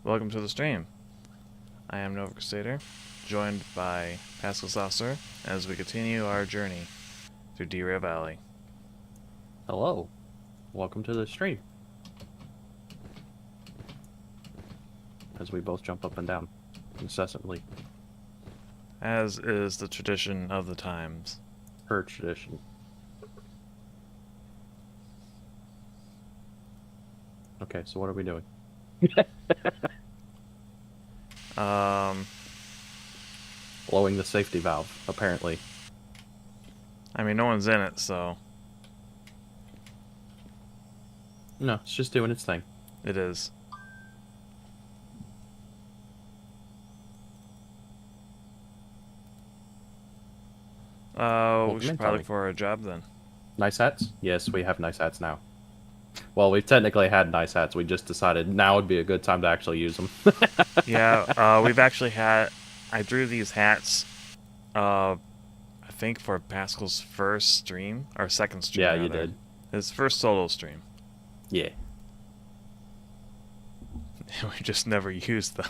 welcome to the stream. I am Nova Crusader, joined by PascalSaucer as we continue our journey through Derail Valley. Hello. Welcome to the stream. As we both jump up and down incessantly. As is the tradition of the times. Per tradition. Okay, so what are we doing? Blowing the safety valve, apparently. I mean, no one's in it, so... No, it's just doing its thing. It is. We should probably look for a job then. Nice hats? Yes, we have nice hats now. Well, we've technically had nice hats. We just decided now would be a good time to actually use them. Yeah, we've actually had... I drew these hats, I think for Pascal's first stream, or second stream, Yeah, rather. you did. His first solo stream. Yeah. We just never used them.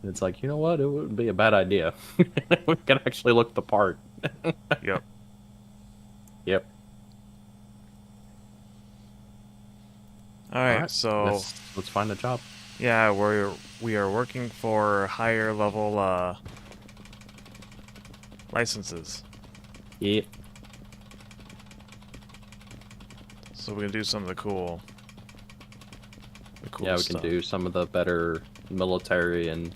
It's like, you know what? It wouldn't be a bad idea. We can actually look the part. Yep. Yep. All right, so let's find a job. Yeah, we are working for higher level licenses. Yep. So we can do some of the cool Yeah, we stuff. can do some of the better military and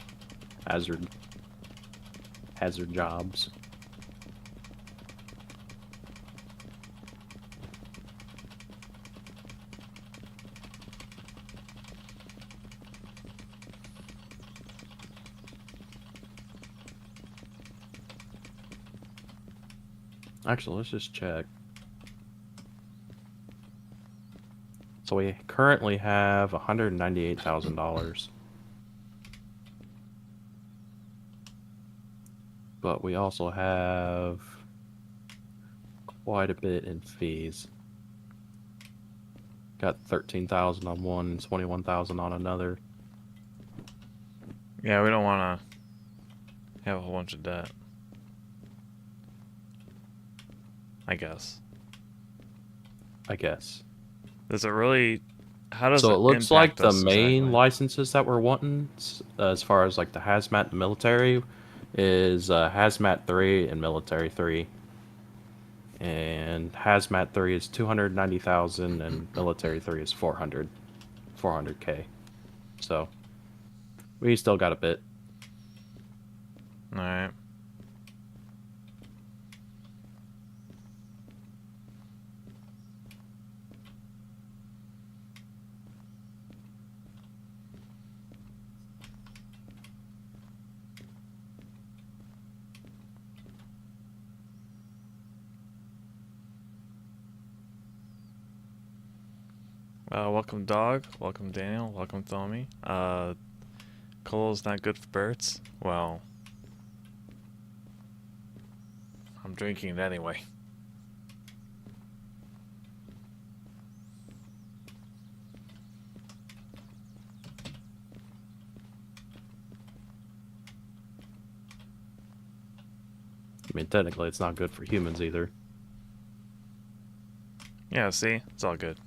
hazard jobs. Actually, let's just check. So we currently have $198,000. But we also have quite a bit in fees. Got 13,000 on one and 21,000 on another. Yeah, we don't want to have a whole bunch of debt. I guess. Does it really? How does so it looks like impact the us main exactly? licenses that we're wanting, as far as like the hazmat and military, is hazmat 3 and military 3. And hazmat 3 is 290,000 and military 3 is 400K. So we still got a bit. All right. Welcome, Dog. Welcome, Daniel. Welcome, Tommy. Cole's not good for birds. Well, I'm drinking it anyway. I mean, technically, it's not good for humans either. Yeah, see? It's all good.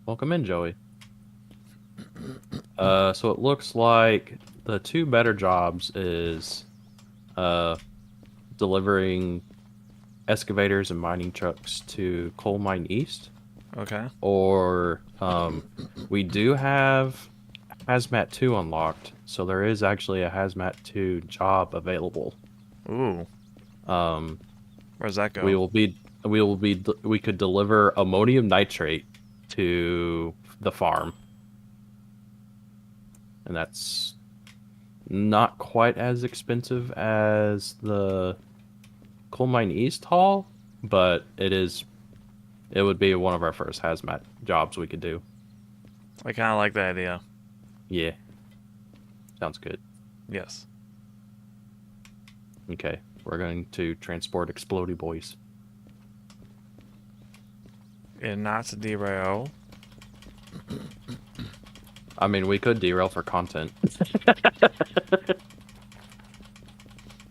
Welcome in, Joey. So it looks like the two better jobs is delivering excavators and mining trucks to Coal Mine East. Okay. Or we do have Hazmat 2 unlocked, so there is actually a Hazmat 2 job available. Ooh. Where's that go? We could deliver ammonium nitrate to the farm. And that's Not quite as expensive as the Coal Mine East Hall, but it would be one of our first hazmat jobs we could do. I kind of like the idea. Yeah, sounds good. Yes. Okay, we're going to transport explodey boys. And not to derail. I mean, we could derail for content.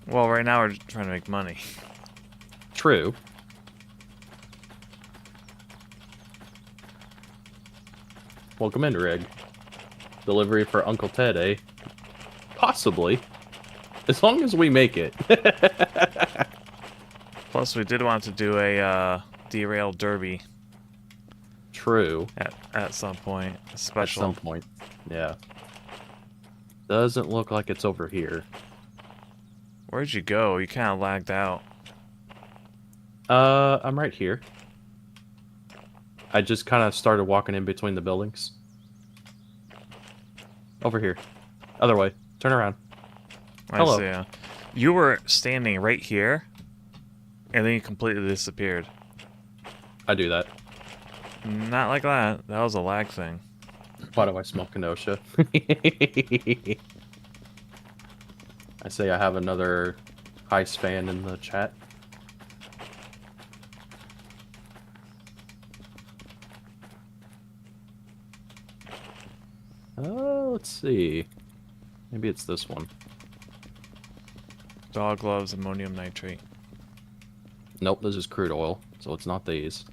Well, right now we're trying to make money. True. Welcome in, Rig. Delivery for Uncle Ted, eh? Possibly. As long as we make it. Plus, we did want to do a derail derby True. at some point. A At special. some point. Yeah. Doesn't look like it's over here. Where'd you go? You kind of lagged out. I'm right here. I just kind of started walking in between the buildings. Over here. Other way. Turn around. Hello. I see. You were standing right here, and then you completely disappeared. I do that. Not like that. That was a lag thing. Why do I smell Kenosha? I say I have another Heist fan in the chat. Let's see. Maybe it's this one. Dog gloves, ammonium nitrate. Nope, this is crude oil, so it's not these.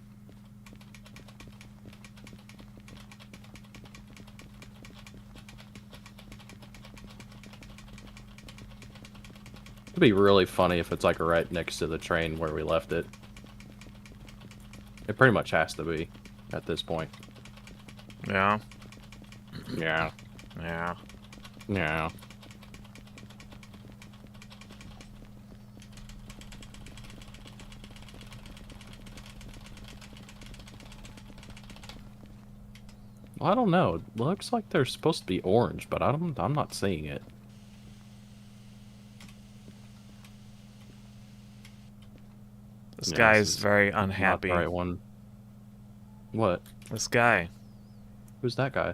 It'd be really funny if it's like right next to the train where we left it. It pretty much has to be at this point. Yeah. Yeah. Yeah. Yeah. Well, I don't know. It looks like they're supposed to be orange, but I'm not seeing it. This Yeah, guy this is very Not unhappy. the right one. What? This guy. Who's that guy?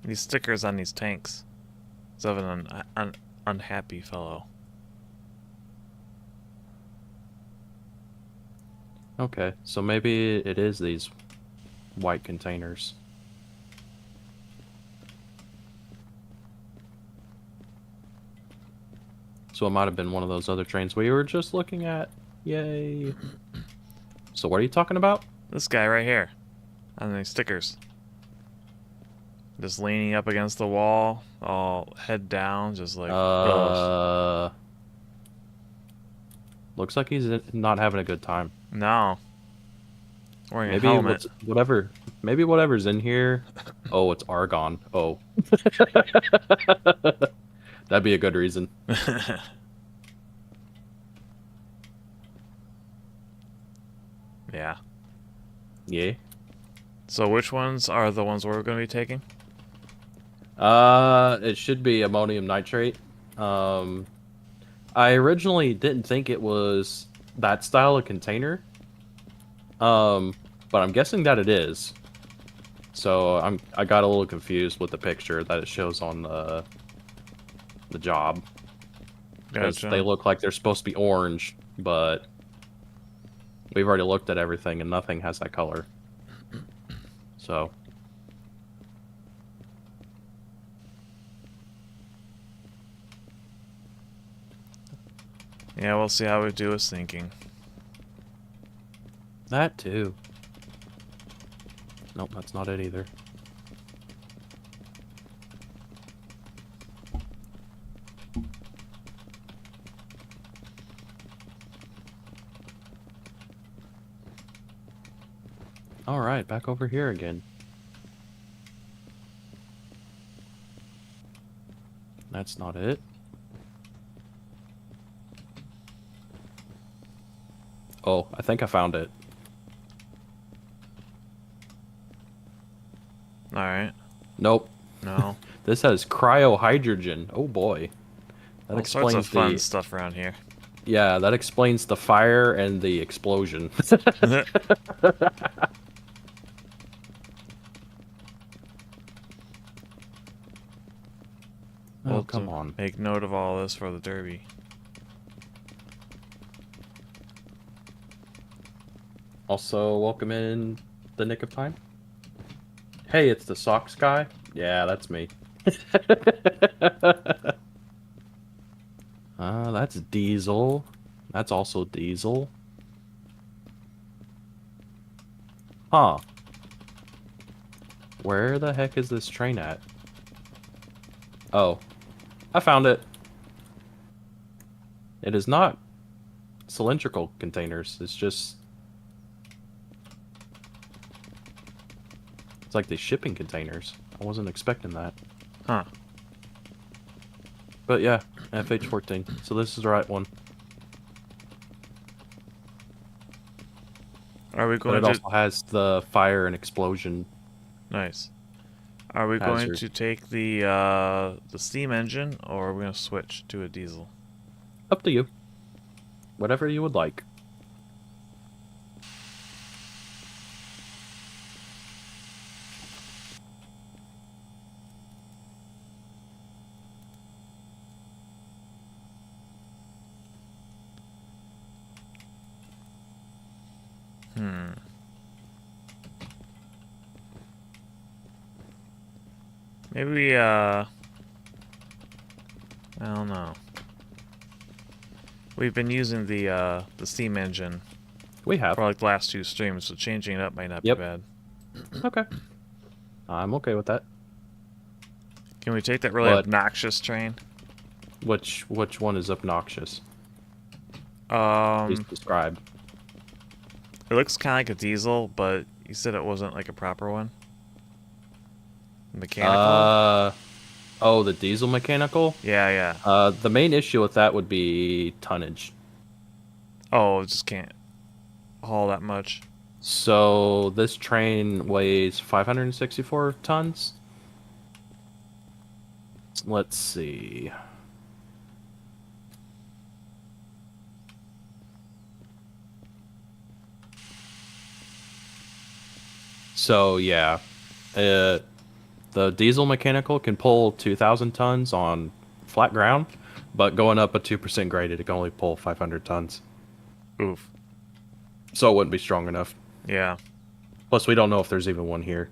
These stickers on these tanks. It's of an unhappy fellow. Okay, so maybe it is these white containers. So it might have been one of those other trains we were just looking at. Yay. So what are you talking about? This guy right here. On these stickers. Just leaning up against the wall, all head down, just like, ugh. Looks like he's not having a good time. No. Wearing a Maybe helmet. maybe whatever's in here. Oh, it's argon. Oh. That'd be a good reason. Yeah. Yeah. So which ones are the ones we're going to be taking? It should be ammonium nitrate. I originally didn't think it was that style of container. But I'm guessing that it is. So I got a little confused with the picture that it shows on the job. Because Gotcha. they look like they're supposed to be orange, but we've already looked at everything and nothing has that color. So Yeah, we'll see how we do with sinking. that too. Nope, that's not it either. Alright, back over here again. That's not it. Oh, I think I found it. Alright. Nope. No. This has cryohydrogen. Oh boy. That All sorts of explains fun the... stuff around here. Yeah, that explains the fire and the explosion. Oh, We'll come on. make note of all this for the derby. Also, welcome in the nick of time. Hey, it's the socks guy. Yeah, that's me. That's Diesel. That's also Diesel. Huh. Where the heck is this train at? Oh. I found it. It is not cylindrical containers. It's just... It's like the shipping containers. I wasn't expecting that. Huh. But yeah, FH14. So this is the right one. Are we But going it to... also has the fire and explosion. Nice. Are we going Hazard. to take the steam engine, or are we going to switch to a diesel? Up to you. Whatever you would like. Maybe, I don't know. We've been using the steam engine We have. for like the last 2 streams, so changing it up might not be Yep. bad. Okay. I'm okay with that. Can we take that really But- obnoxious train? Which one is obnoxious? Please It describe. looks kind of like a diesel, but you said it wasn't like a proper one. Mechanical? Oh, the diesel mechanical? Yeah, yeah. The main issue with that would be tonnage. Oh, it just can't haul that much. So this train weighs 564 tons. Let's see. So yeah, the diesel mechanical can pull 2,000 tons on flat ground, but going up a 2% graded, it can only pull 500 tons. Oof. So it wouldn't be strong enough. Yeah, Plus, we don't know if there's even one here.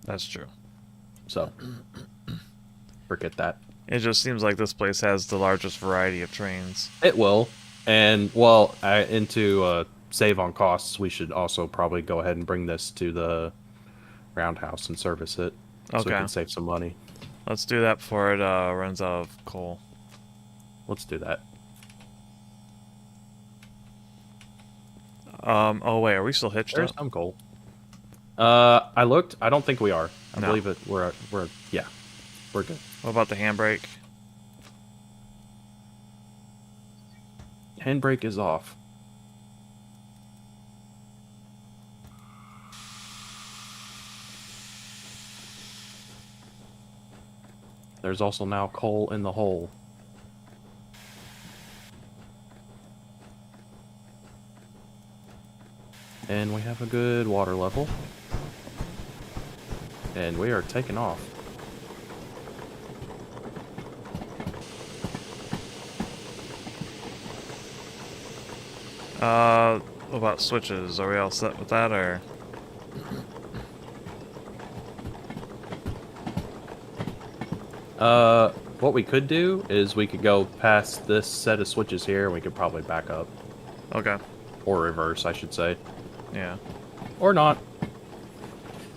that's true. So forget that. It just seems like this place has the largest variety of trains. It will. And, well, into save on costs, we should also probably go ahead and bring this to the roundhouse and service it. So we Okay. can save some money. Let's do that before it runs out of coal. Let's do that. Oh wait, are we still hitched There's up? some coal. I looked. I don't think we are. I No. believe it. We're yeah. We're good. What about the handbrake? Handbrake is off. There's also now coal in the hole. And we have a good water level. And we are taking off. What about switches? Are we all set with that, or? What we could do is we could go past this set of switches here and we could probably back up. Okay. Or reverse, I should say. Yeah. Or not.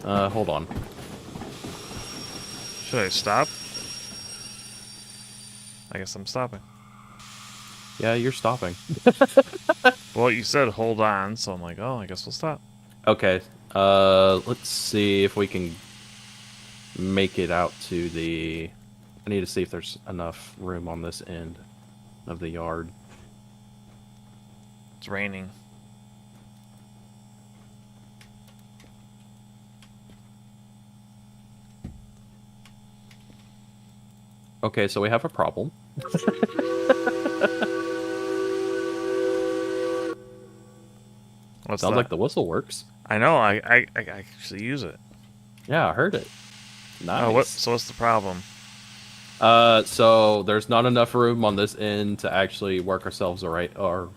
Hold on. Should I stop? I guess I'm stopping. Yeah, you're stopping. Well, you said hold on, so I'm like, oh, I guess we'll stop. Okay. Let's see if we can make it out to the... I need to see if there's enough room on this end of the yard. It's raining. Okay, so we have a problem. What's Sounds that? like the whistle works. I know. I actually use it. Yeah, I heard it. Oh, what? Nice. So what's the problem? So there's not enough room on this end to actually work our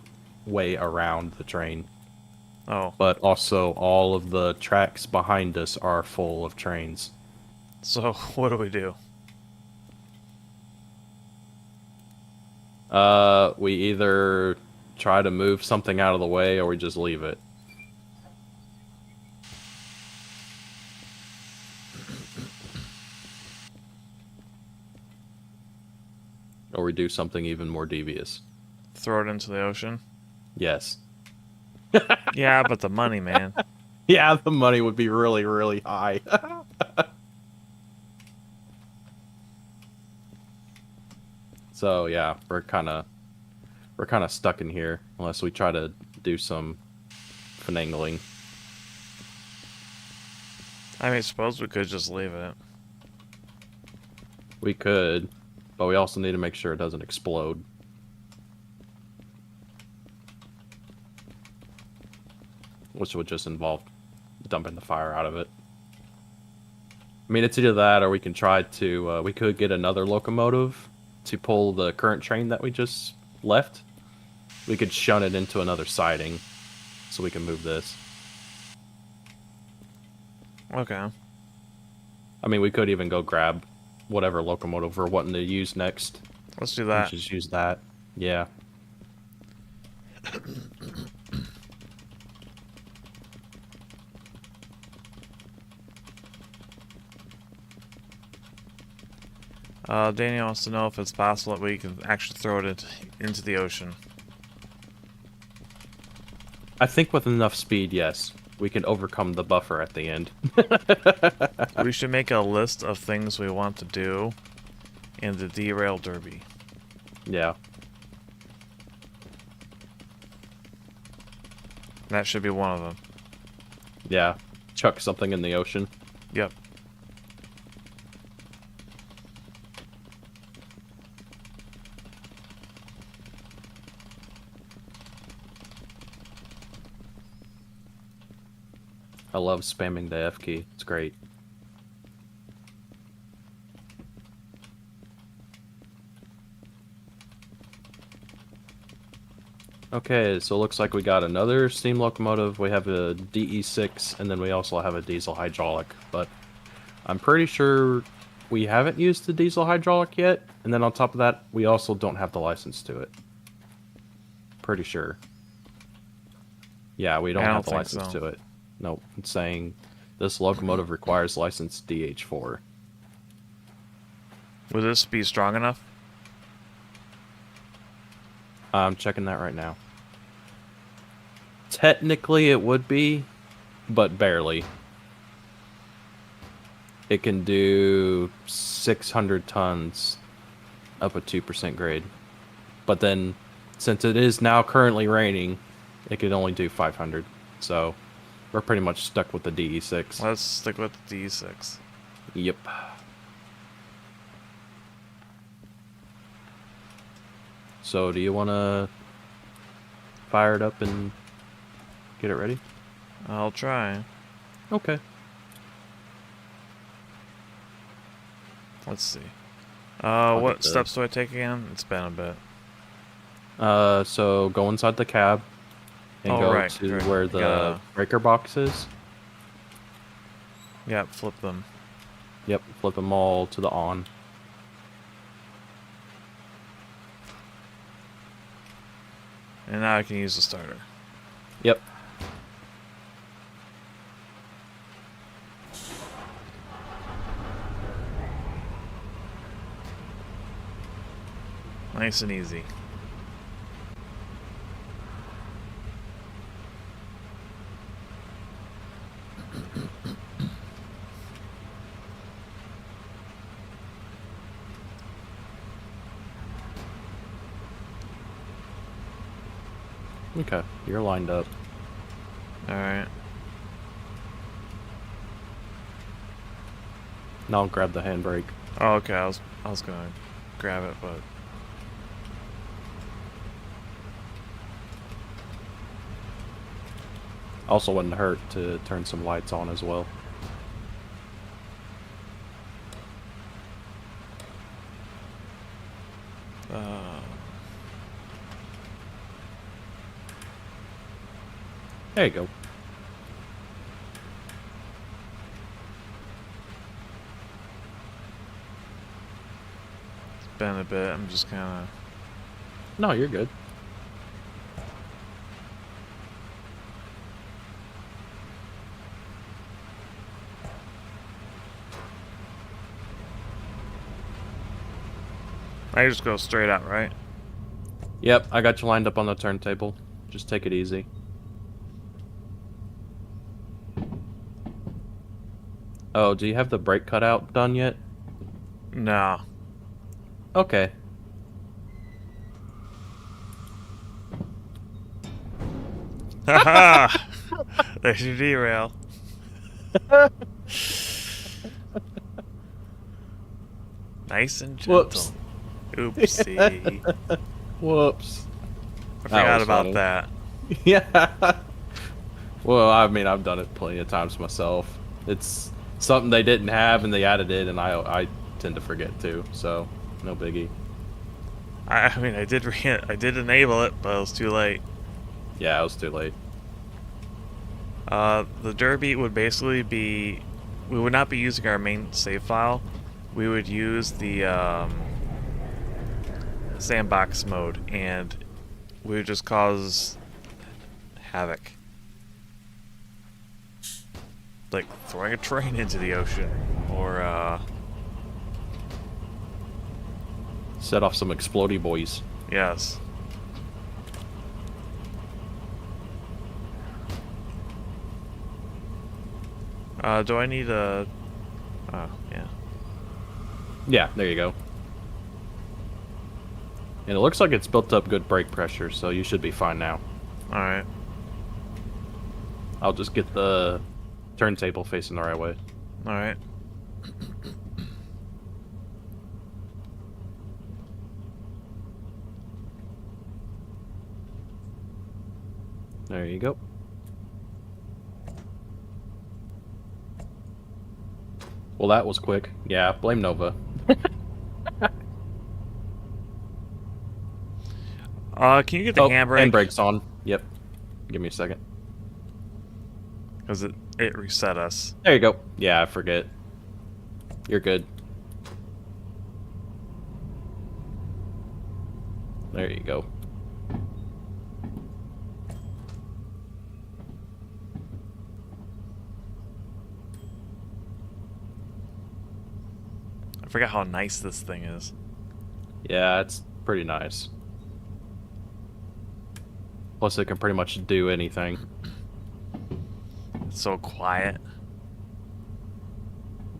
way around the train. Oh, But also all of the tracks behind us are full of trains. so what do we do? We either try to move something out of the way or we just leave it. Or we do something even more devious. Throw it into the ocean? Yes. Yeah, but the money, man. Yeah, the money would be really, really high. So yeah, we're kind of stuck in here unless we try to do some finagling. I mean, suppose we could just leave it. We could, but we also need to make sure it doesn't explode. Which would just involve dumping the fire out of it. I mean, it's either that or we can try to, we could get another locomotive to pull the current train that we just left. We could shunt it into another siding so we can move this. Okay. I mean, we could even go grab whatever locomotive we're wanting to use next. Let's do that. Just use that. Yeah. Daniel wants to know if it's possible that we can actually throw it into the ocean. I think with enough speed, yes. We can overcome the buffer at the end. We should make a list of things we want to do in the Derail Derby. Yeah. That should be one of them. Yeah. Chuck something in the ocean. Yep. I love spamming the F key. It's great. Okay, so it looks like we got another steam locomotive. We have a DE6, and then we also have a diesel hydraulic. But I'm pretty sure we haven't used the diesel hydraulic yet. And then on top of that, we also don't have the license to it. Pretty sure. Yeah, we don't have the license to it. Nope, it's saying this locomotive requires license DH4. Would this be strong enough? I'm checking that right now. Technically it would be, but barely. It can do 600 tons up a 2% grade. But then, since it is now currently raining, it could only do 500. So, we're pretty much stuck with the DE6. Let's stick with the D6. Yep. So, do you want to fire it up and get it ready? I'll try. Okay. Let's see. What steps do I take again? It's been a bit. So go inside the cab and go to where the breaker box is. Yep, flip them. Yep, flip them all to the on. And now I can use the starter. Yep. Nice and easy. Okay, you're lined up. Alright. Now I'll grab the handbrake. Oh, okay, I was going. grab it, but Also wouldn't hurt to turn some lights on as well. There you go. it's been a bit. I'm just kind of. No, you're good. I just go straight out, right? Yep, I got you lined up on the turntable. Just take it easy. Oh, do you have the brake cutout done yet? No. Okay. Haha! There's your derail. Nice and gentle. Whoops. Oopsie. Whoops. I forgot was about funny. that. Yeah. Well, I mean, I've done it plenty of times myself. It's something they didn't have and they added it, and I tend to forget too. So, no biggie. I mean, I did enable it, but it was too late. Yeah, it was too late. The derby would basically be, we would not be using our main save file. We would use the sandbox mode, and we would just cause havoc. Like throwing a train into the ocean, or Set off some explodey boys. yes. Do I need a? Oh, yeah. Yeah, there you go. And it looks like it's built up good brake pressure, so you should be fine now. All right. I'll just get the turntable facing the right way. All right. There you go. Well, that was quick. Yeah, blame Nova. Can you get the handbrake? Handbrake's on. Yep. Give me a second. Because it reset us. There you go. Yeah, I forget. You're good. There you go. I forgot how nice this thing is. Yeah, it's pretty nice. Plus, it can pretty much do anything. It's so quiet.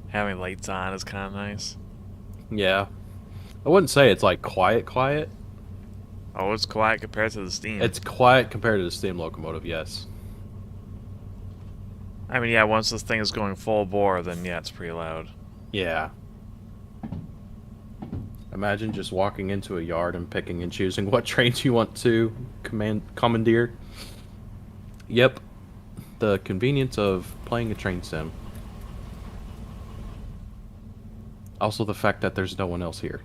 Having lights on is kind of nice. Yeah. I wouldn't say it's like quiet. Oh, it's quiet compared to the Steam. It's quiet compared to the steam locomotive, yes. I mean, yeah, once this thing is going full bore, then yeah, it's pretty loud. Yeah. Imagine just walking into a yard and picking and choosing what trains you want to commandeer. Yep. The convenience of playing a train sim. Also the fact that there's no one else here.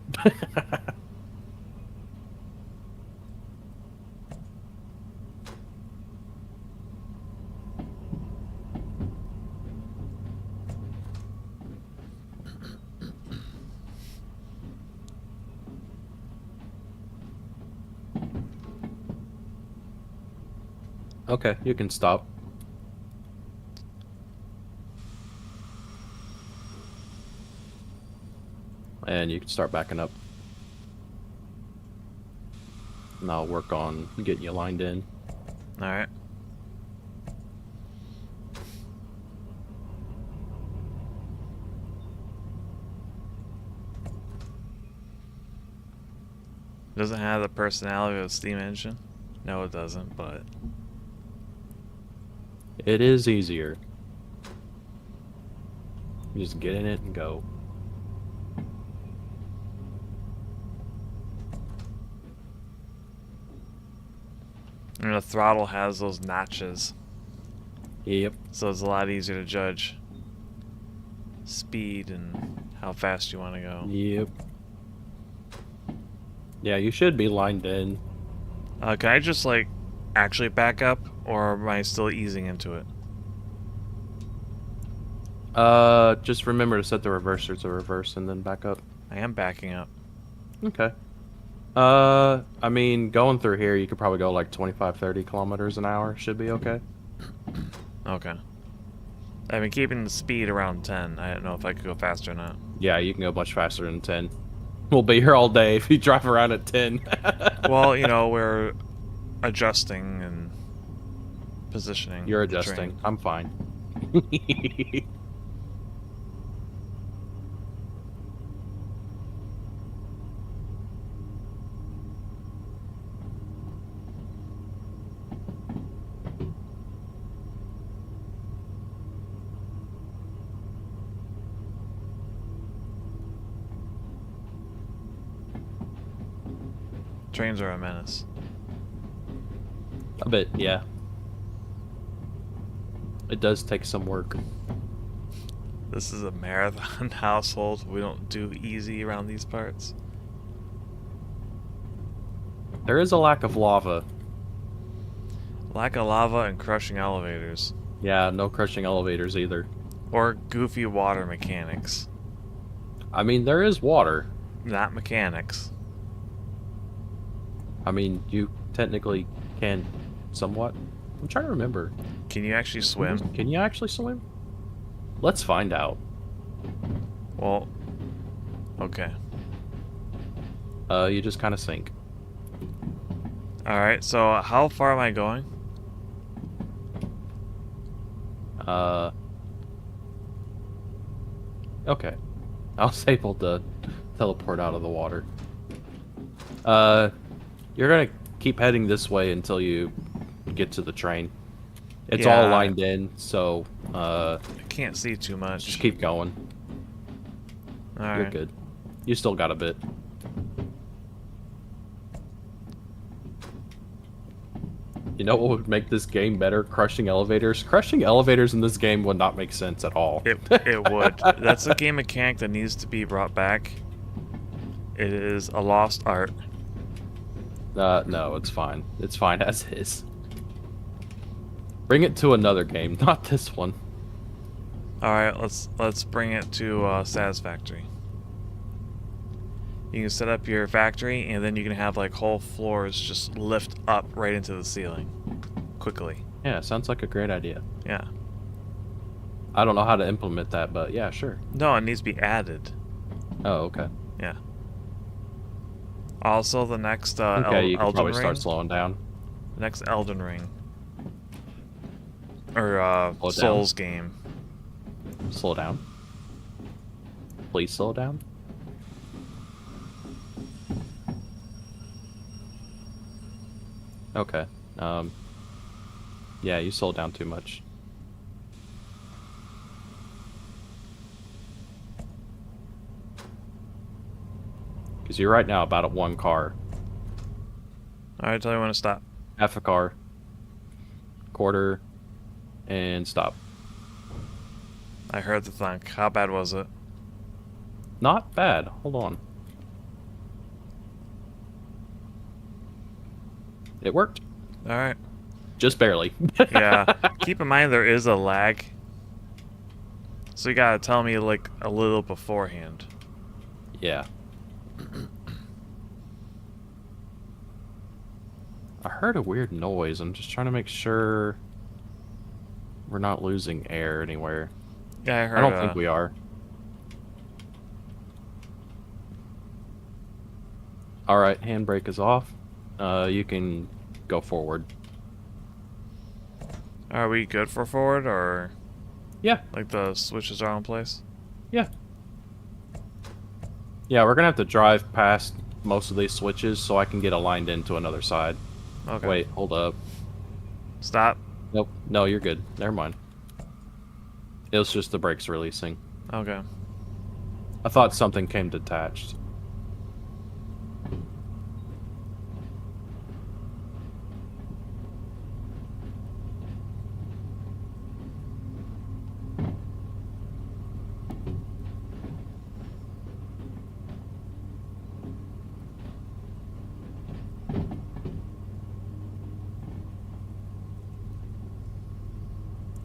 Okay, you can stop. And you can start backing up. And I'll work on getting you lined in. Alright. Doesn't have the personality of a steam engine? No, it doesn't, but... It is easier. You just get in it and go. And the throttle has those notches, Yep. so it's a lot easier to judge speed and how fast you want to go. Yep. Yeah, you should be lined in. Can I just, like, actually back up, or am I still easing into it? Just remember to set the reverser to reverse and then back up. I am backing up. Okay. I mean, going through here, you could probably go like 25, 30 kilometers an hour. Should be okay. Okay. I've been keeping the speed around 10. I don't know if I could go faster or not. Yeah, you can go much faster than 10. We'll be here all day if you drive around at 10. Well, you know, we're adjusting and positioning. You're the adjusting. train. I'm fine. Trains are a menace. A bit, yeah. It does take some work. This is a marathon household. We don't do easy around these parts. There is a lack of lava. Lack of lava and crushing elevators. Yeah, no crushing elevators either. Or goofy water mechanics. I mean, there is water. Not mechanics. I mean, you technically can somewhat. I'm trying to remember. Can you actually swim? Can you actually swim? Let's find out. Well, okay. You just kind of sink. Alright, so how far am I going? Okay. I was able to teleport out of the water. You're gonna keep heading this way until you get to the train. It's all Yeah. lined in, so I can't see too much. just keep going. Alright. You're good. You still got a bit. You know what would make this game better? Crushing elevators. Crushing elevators in this game would not make sense at all. It would. That's a game mechanic that needs to be brought back. It is a lost art. No, it's fine. It's fine as is. Bring it to another game, not this one. Alright, let's bring it to Satisfactory. You can set up your factory, and then you can have like whole floors just lift up right into the ceiling quickly. Yeah, sounds like a great idea. Yeah. I don't know how to implement that, but yeah, sure. No, it needs to be added. Oh, okay. Yeah. Also, the next Okay, you can Elden probably Ring. start slowing down. The next Elden Ring. Or Slow down. Souls game. Slow down. Please slow down. Okay. Yeah, you slowed down too much. Because you're right now about at one car. Alright, tell you when to stop. Half a car. Quarter. And stop. I heard the thunk. How bad was it? Not bad. Hold on. It worked. Alright. Just barely. Yeah. Keep in mind there is a lag. So you gotta tell me like a little beforehand. Yeah. I heard a weird noise. I'm just trying to make sure we're not losing air anywhere. Yeah, I heard I don't think we are. Alright, handbrake is off. You can go forward. Are we good for forward, or Yeah, like the switches are in place? yeah. Yeah, we're gonna have to drive past most of these switches so I can get aligned into another side. Okay. Wait, hold up. Stop. Nope. No, you're good. Never mind. It was just the brakes releasing. Okay. I thought something came detached.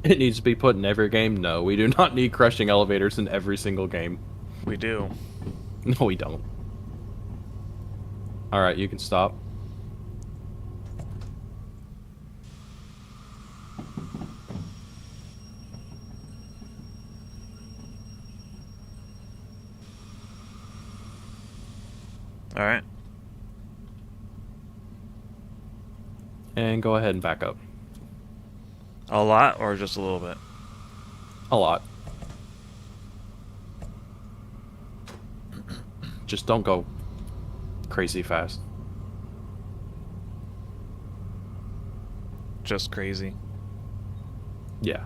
It needs to be put in every game? No, we do not need crushing elevators in every single game. We do. No, we don't. Alright, you can stop. Alright. And go ahead and back up. A lot or just a little bit? A lot. Just don't go crazy fast. Just crazy. Yeah.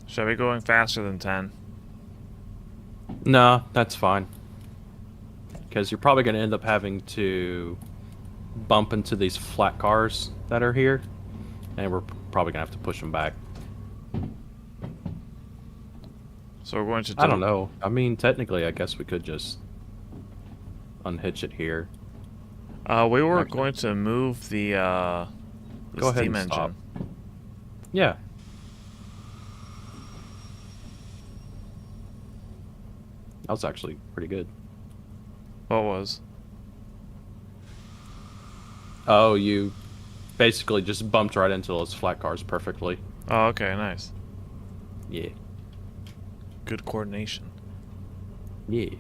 Should I be going faster than 10? No, that's fine. Because you're probably going to end up having to bump into these flat cars that are here. And we're probably going to have to push them back. So we're going to I don't know. I mean, technically, I guess we could just unhitch it here. We were going to move the Go ahead steam and stop. engine. Yeah. That was actually pretty good. What was? Oh, you basically just bumped right into those flat cars perfectly. Oh, okay, nice. Yeah. Good coordination. Yeah.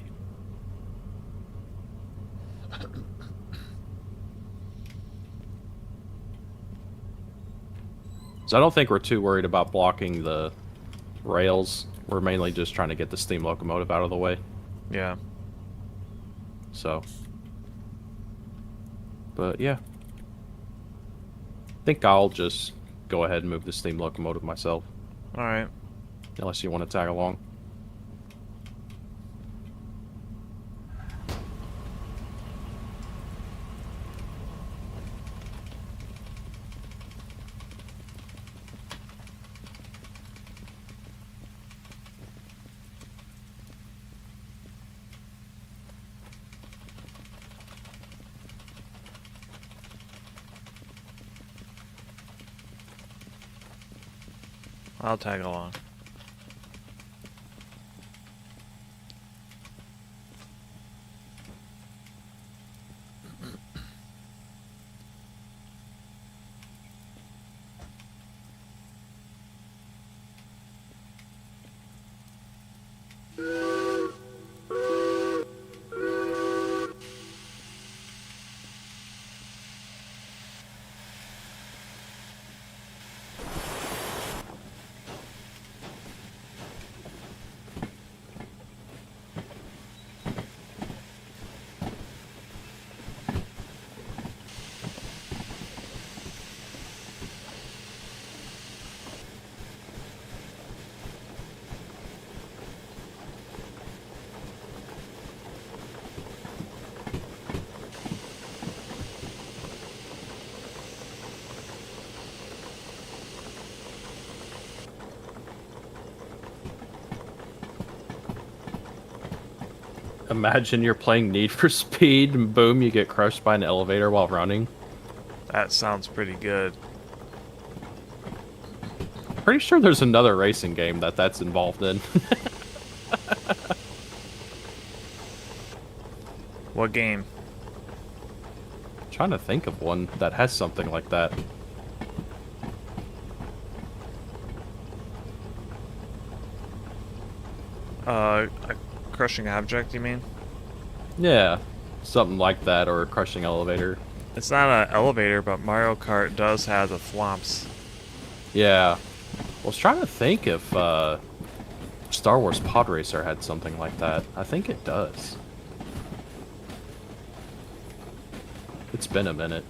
So I don't think we're too worried about blocking the rails. We're mainly just trying to get the steam locomotive out of the way. Yeah. So. But yeah. I think I'll just go ahead and move the steam locomotive myself. Alright. Unless you want to tag along. I'll tag along. Imagine you're playing Need for Speed and boom, you get crushed by an elevator while running. That sounds pretty good. Pretty sure there's another racing game that's involved in. What game? Trying to think of one that has something like that. A crushing object, you mean? Yeah, something like that, or a crushing elevator. It's not an elevator, but Mario Kart does have the thwomps. Yeah. I was trying to think if Star Wars Pod Racer had something like that. I think it does. It's been a minute.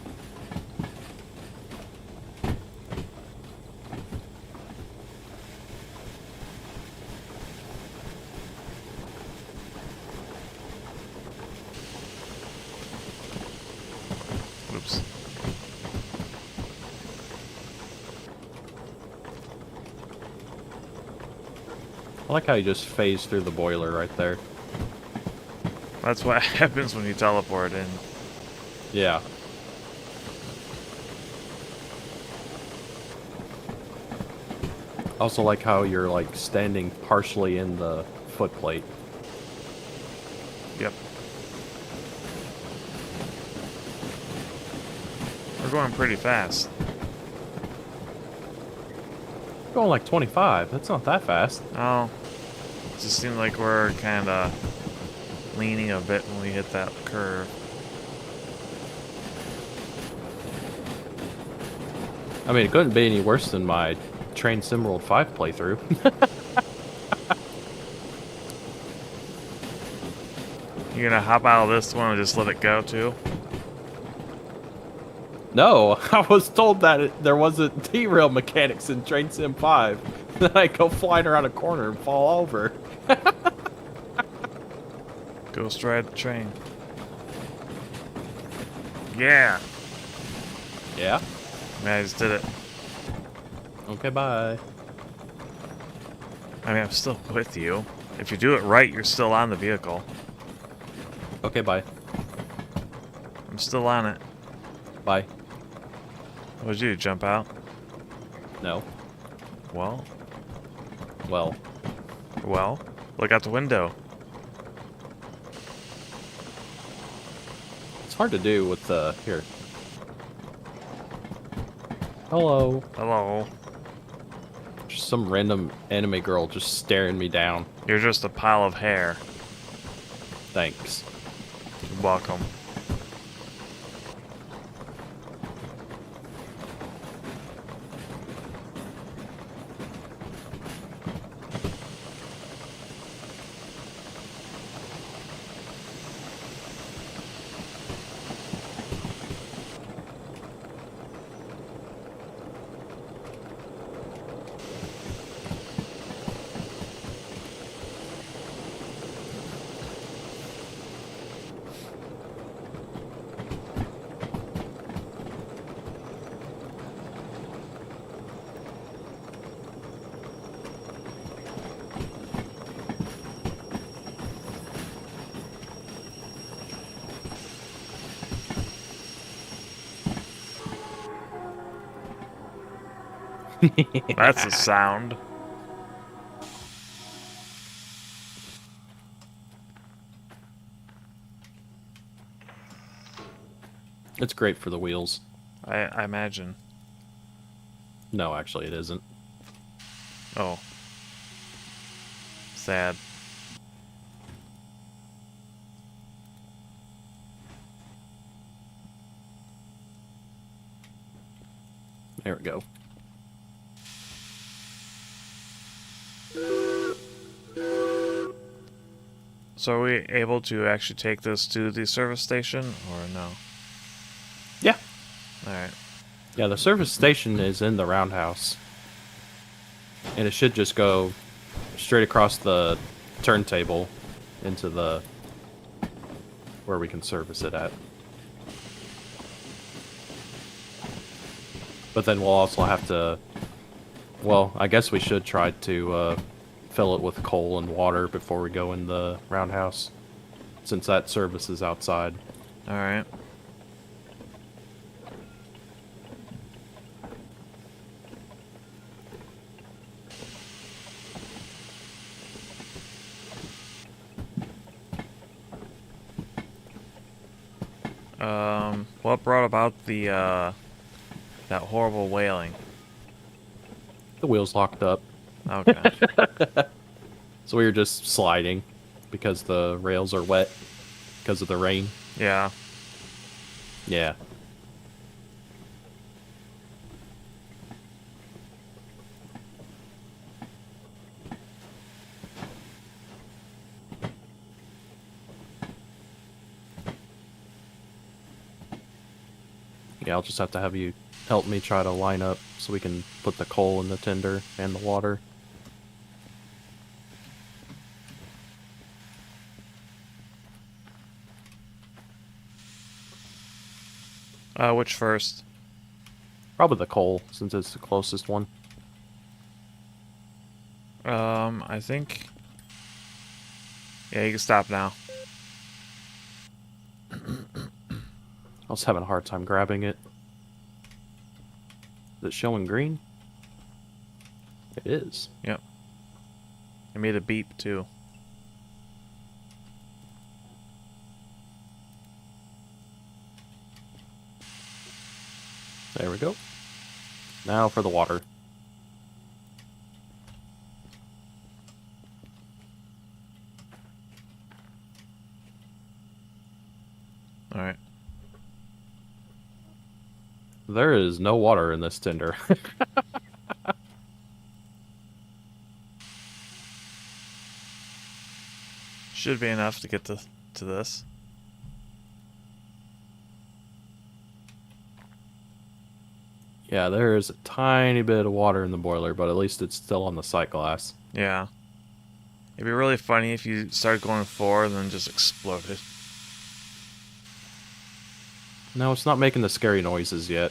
Oops. I like how you just phased through the boiler right there. That's what happens when you teleport in. Yeah. Also like how you're like standing partially in the footplate. Yep. We're going pretty fast. Going like 25. That's not that fast. Oh. It just seemed like we're kind of leaning a bit when we hit that curve. I mean, it couldn't be any worse than my Train Sim World 5 playthrough. You gonna hop out of this one and just let it go too? No, I was told that there wasn't derail mechanics in Train Sim 5. Then I go flying around a corner and fall over. Ghost ride the train. Yeah. Yeah? I just did it. Okay, bye. I mean, I'm still with you. If you do it right, you're still on the vehicle. Okay, bye. I'm still on it. Bye. What'd you do, jump out? No. Well, Well. look out the window. It's hard to do with the... Here. Hello. Hello. Just some random anime girl just staring me down. You're just a pile of hair. Thanks. You're welcome. That's a sound. It's great for the wheels. I imagine. No, actually, it isn't. Oh. Sad. There we go. So are we able to actually take this to the service station, or no? Yeah. Alright. Yeah, the service station is in the roundhouse. And it should just go straight across the turntable into the... where we can service it at. But then we'll also have to... Well, I guess we should try to fill it with coal and water before we go in the roundhouse. Since that service is outside. Alright. What brought about the, that horrible wailing? The wheels locked up. Okay. So we were just sliding because the rails are wet because of the rain. Yeah. Yeah. Yeah, I'll just have to have you help me try to line up so we can put the coal in the tinder and the water. Which first? Probably the coal, since it's the closest one. I think... Yeah, you can stop now. I was having a hard time grabbing it. Is it showing green? It is. Yep. It made a beep, too. There we go. Now for the water. Alright. There is no water in this tinder. Should be enough to get to this. Yeah, there is a tiny bit of water in the boiler, but at least it's still on the sight glass. Yeah. It'd be really funny if you started going forward and then just exploded. No, it's not making the scary noises yet.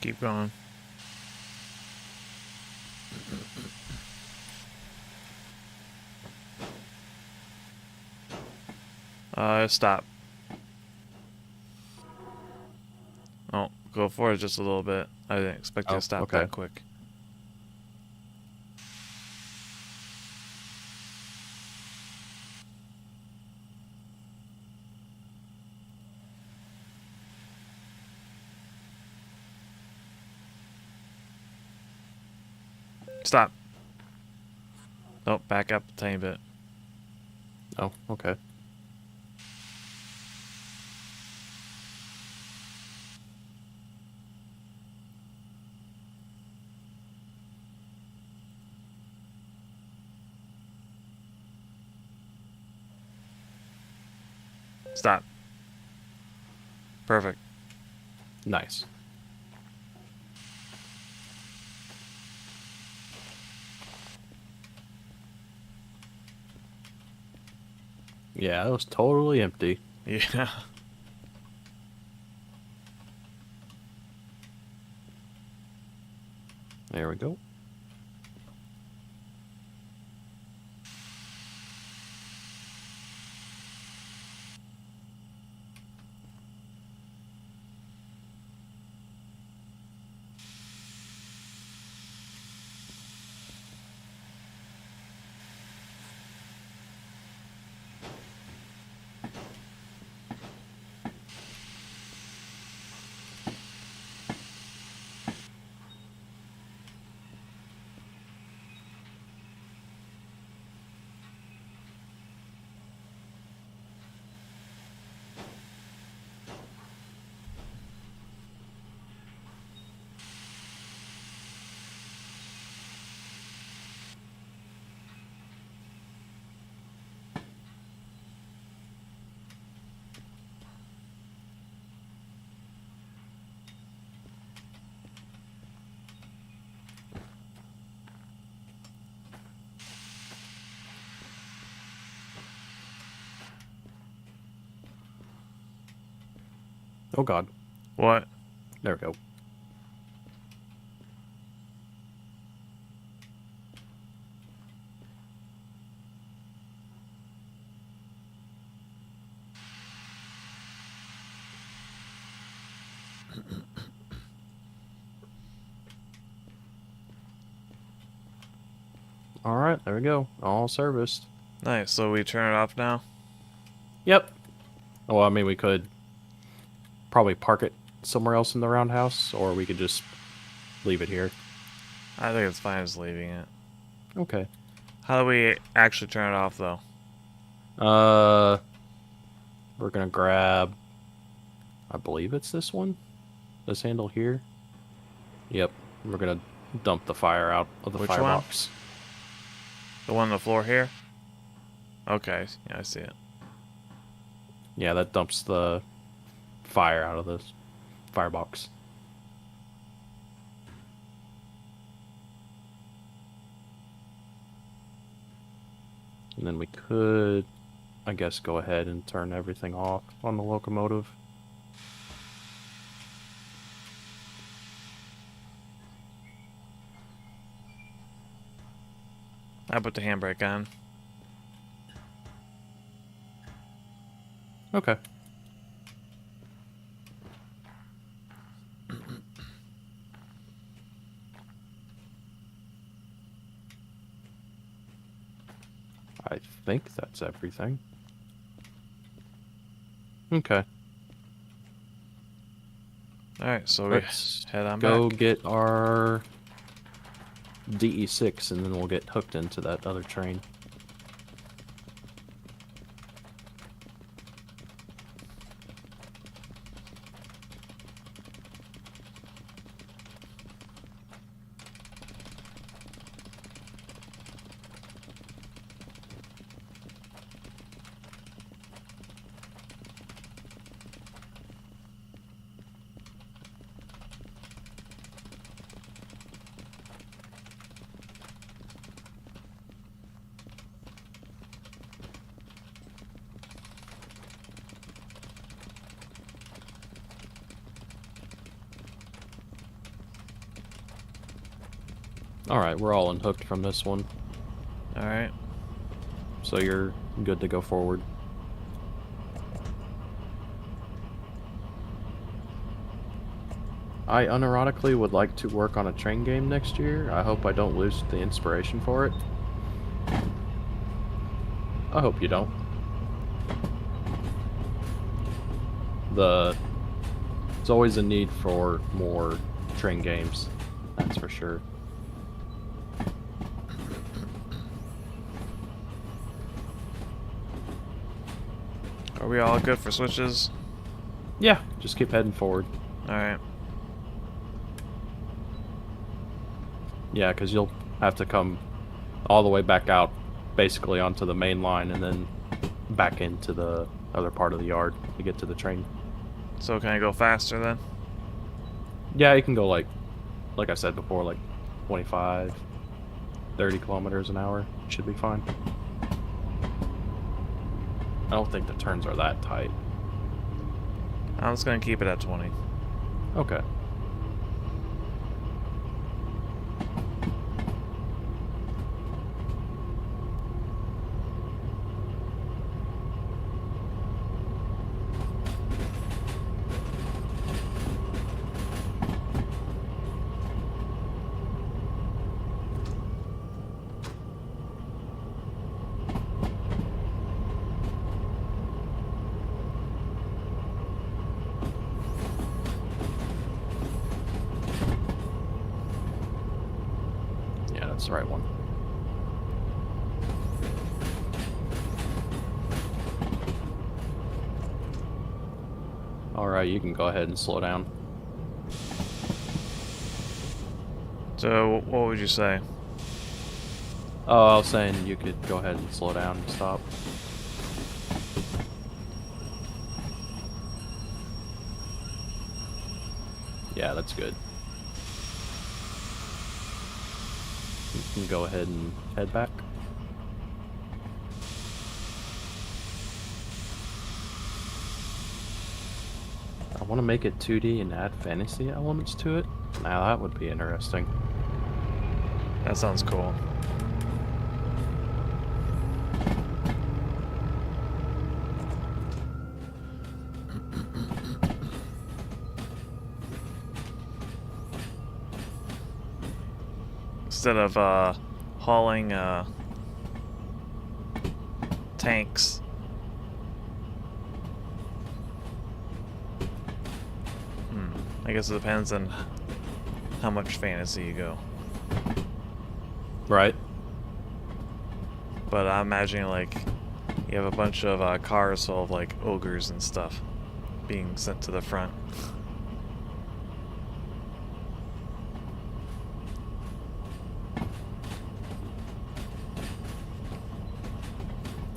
Keep going. Stop. Oh, go forward just a little bit. I didn't expect you to stop that quick. Stop. Oh, back up a tiny bit. Oh, okay. Stop. Perfect. Nice. Yeah, it was totally empty. Yeah. There we go. Oh god. What? There we go. All right, there we go. All serviced. Nice. So we turn it off now? Yep. Well, I mean, we could probably park it somewhere else in the roundhouse, or we could just leave it here. I think it's fine just leaving it. Okay. How do we actually turn it off, though? We're gonna grab, I believe it's this one, this handle here. Yep. We're gonna dump the fire out of the Which firebox. The one on the floor here? Okay, yeah, I see it. Yeah, that dumps the fire out of the firebox. And then we could, I guess, go ahead and turn everything off on the locomotive. I put the handbrake on. Okay. I think that's everything. Okay. Alright, so Let's we head on go back. get our DE6 and then we'll get hooked into that other train. Alright, we're all unhooked from this one. Alright. So you're good to go forward. I unironically would like to work on a train game next year. I hope I don't lose the inspiration for it. I hope you don't. There's always a need for more train games, that's for sure. Are we all good for switches? Yeah, just keep heading forward. Alright. Yeah, because you'll have to come all the way back out, basically onto the main line, and then back into the other part of the yard to get to the train. So can I go faster then? Yeah, you can go like I said before, like 25, 30 kilometers an hour. Should be fine. I don't think the turns are that tight. I'm just gonna keep it at 20. Okay. Yeah, that's the right one. Alright, you can go ahead and slow down. So what would you say? Oh, I was saying you could go ahead and slow down and stop. Yeah, that's good. You can go ahead and head back. I want to make it 2D and add fantasy elements to it. Now that would be interesting. That sounds cool. Instead of hauling tanks. I guess it depends on how much fantasy you go. Right. But I'm imagining like you have a bunch of cars full of like ogres and stuff being sent to the front.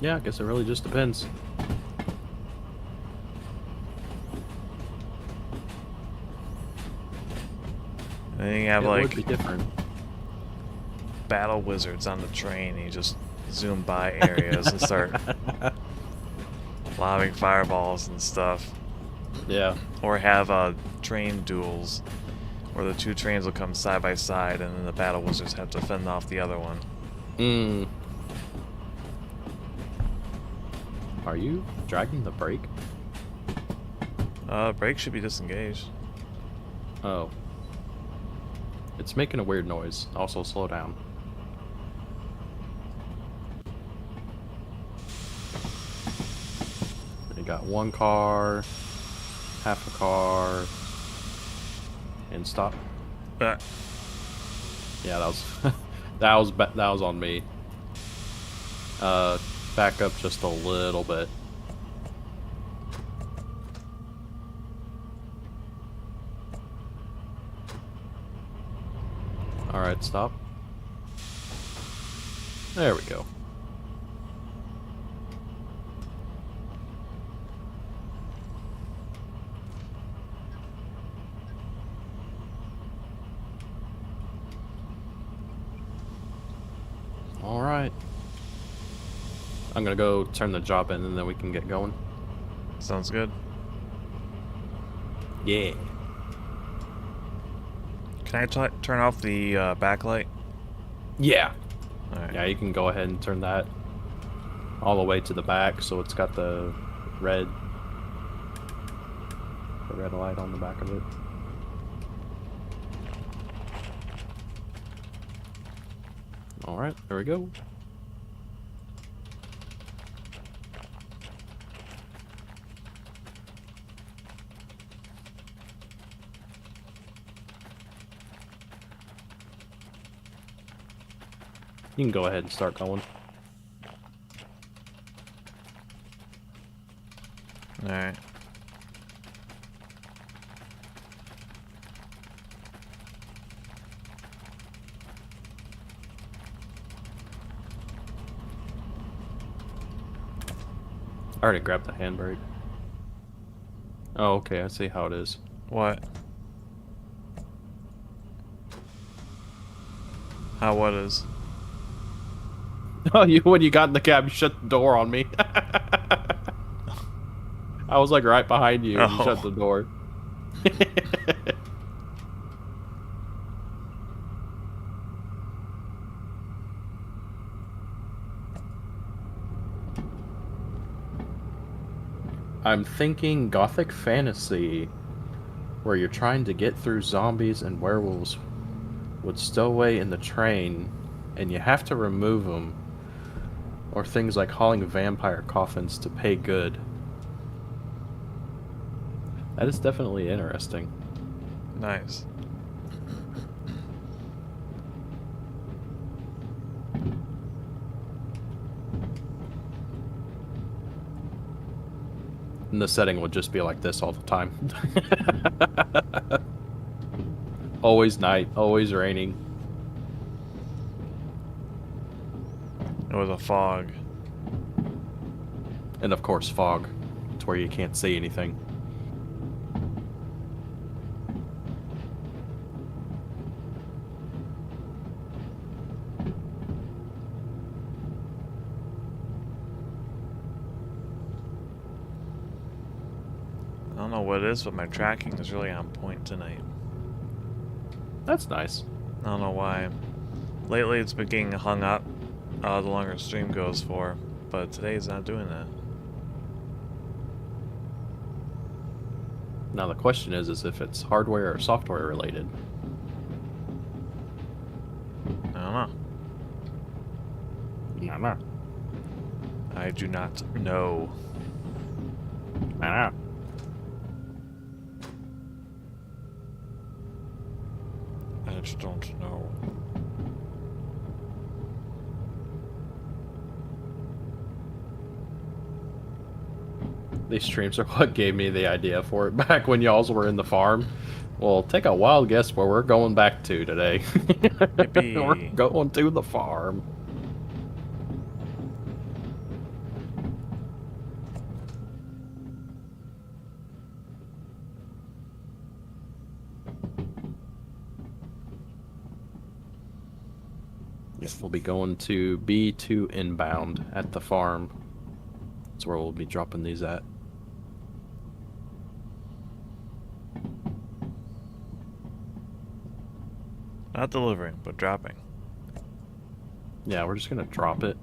Yeah, I guess it really just depends. And then you have It like would be different. battle wizards on the train, and you just zoom by areas and start lobbing fireballs and stuff. Yeah. Or have train duels where the two trains will come side by side and then the battle wizards have to fend off the other one. Are you dragging the brake? Brake should be disengaged. Oh. It's making a weird noise. Also, slow down. You got one car, half a car, and stop. Uh, Yeah, that was that was on me. Back up just a little bit. All right, stop. There we go. All right. I'm gonna go turn the job in and then we can get going. sounds good. Yeah. Can I turn off the backlight? Yeah. Alright. Yeah, you can go ahead and turn that all the way to the back so it's got the red light on the back of it. All right, there we go. You can go ahead and start going. Alright. I already grabbed the handbrake. Oh, okay, I see how it is. What? How what is? Oh, when you got in the cab, you shut the door on me. I was like right behind you and you shut the door. I'm thinking gothic fantasy, where you're trying to get through zombies and werewolves would stow away in the train, and you have to remove them, or things like hauling vampire coffins to pay good. That is definitely interesting. Nice. And the setting would just be like this all the time. Always night, always raining. It was a fog. And of course fog, to where you can't see anything. I don't know what it is, but my tracking is really on point tonight. That's nice. I don't know why. Lately it's been getting hung up the longer stream goes for, but today's not doing that. Now the question is if it's hardware or software related. I don't know. I know. I do not know. I know. I just don't know. These streams are what gave me the idea for it back when y'alls were in the farm. Well, take a wild guess where we're going back to today. We're Yippee. going to the farm. Yes, we'll be going to B2 inbound at the farm. That's where we'll be dropping these at. Not delivering, but dropping. Yeah, we're just gonna drop it.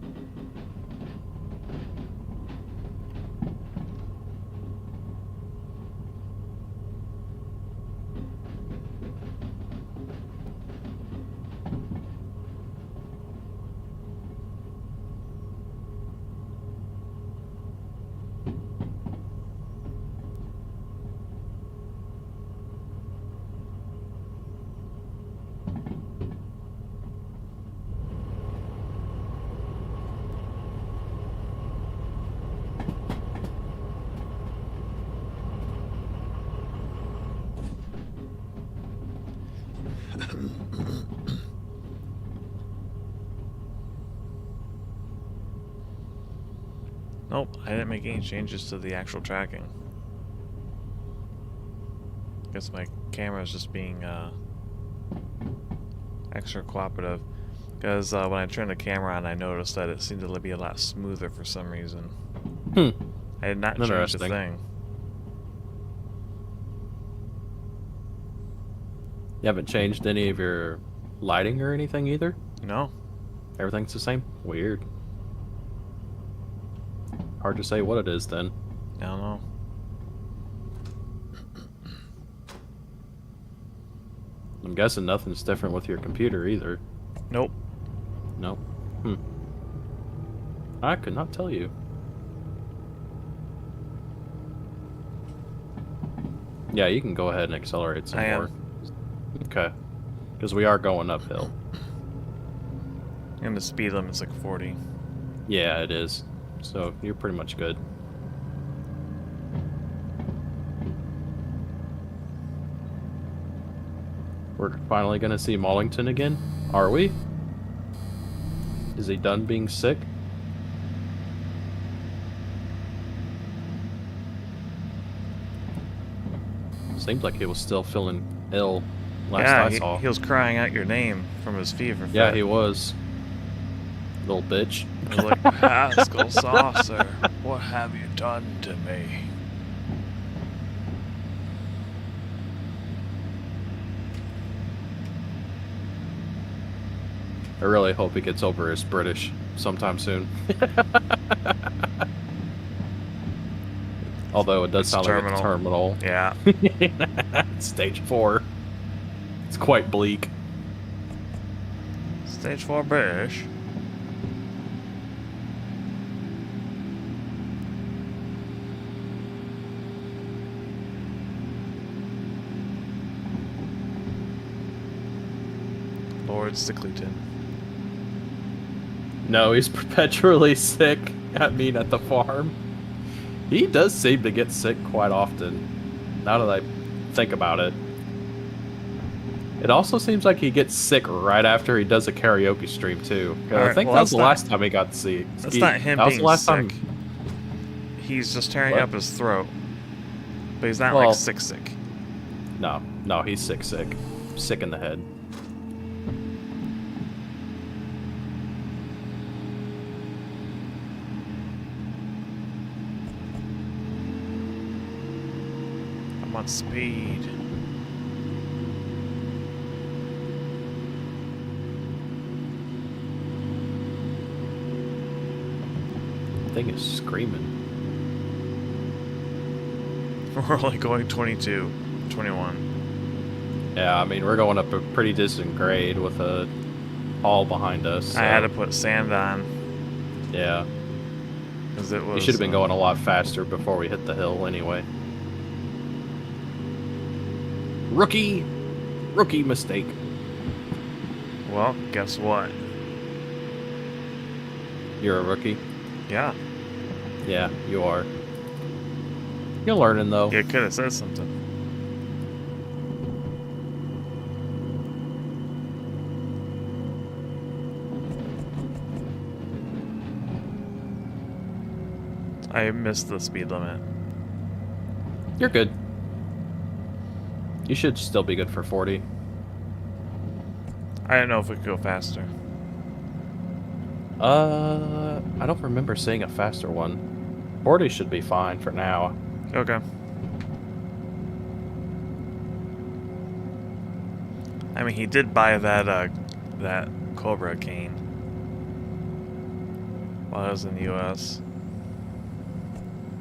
Nope, I didn't make any changes to the actual tracking. Guess my camera is just being extra cooperative. Because when I turned the camera on, I noticed that it seemed to be a lot smoother for some reason. I did not change a thing. You haven't changed any of your lighting or anything either? No. Everything's the same? Weird. Hard to say what it is then. I don't know. I'm guessing nothing's different with your computer either. Nope. Nope. I could not tell you. Yeah, you can go ahead and accelerate some more. Okay. Because we are going uphill. And the speed limit's like 40. Yeah, it is. So you're pretty much good. We're finally gonna see Mollington again? Are we? Is he done being sick? Seems like he was still feeling ill last I saw. He was crying out your name from his fever fit. Yeah, he was. Little bitch. He was like, PascalSaucer, what have you done to me? I really hope he gets over his British sometime soon. Although it does sound like a terminal. Yeah. Stage 4. It's quite bleak. Stage 4 British. Lord Sickleton. No, he's perpetually sick. I mean, at the farm. He does seem to get sick quite often, now that I think about it. It also seems like he gets sick right after he does a karaoke stream, too. Right, I think that was the last time he got sick. That's not him being sick. He's just tearing up his throat. But he's not, like, sick. No, he's sick. Sick in the head. I'm on speed. Thing is screaming. We're only going 22, 21. Yeah, I mean, we're going up a pretty distant grade with a hall behind us. So. I had to put sand on. Yeah. Because it was. You should have been going a lot faster before we hit the hill anyway. Rookie mistake. Well, guess what? You're a rookie? Yeah. Yeah, you are. You're learning, though. You could have said something. I missed the speed limit. You're good. You should still be good for 40. I don't know if we could go faster. I don't remember seeing a faster one. 40 should be fine for now. Okay. I mean, he did buy that Cobra cane while I was in the U.S.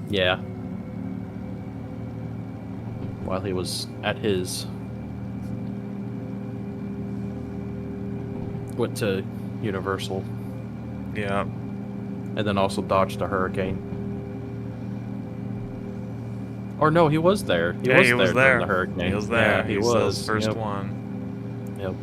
Yeah. While he was at his... Went to Universal. Yeah. And then also dodged a hurricane. Or no, he was there. He was there during the hurricane. He was there. Yeah, he was the first one. Yep.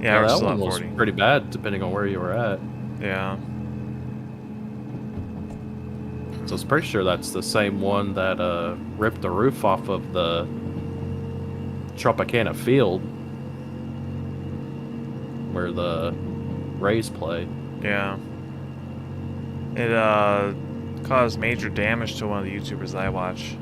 Yeah, that one was pretty bad, depending on where you were at. Yeah. So I was pretty sure that's the same one that ripped the roof off of the Tropicana Field, where the Rays play. Yeah. It caused major damage to one of the YouTubers I watch.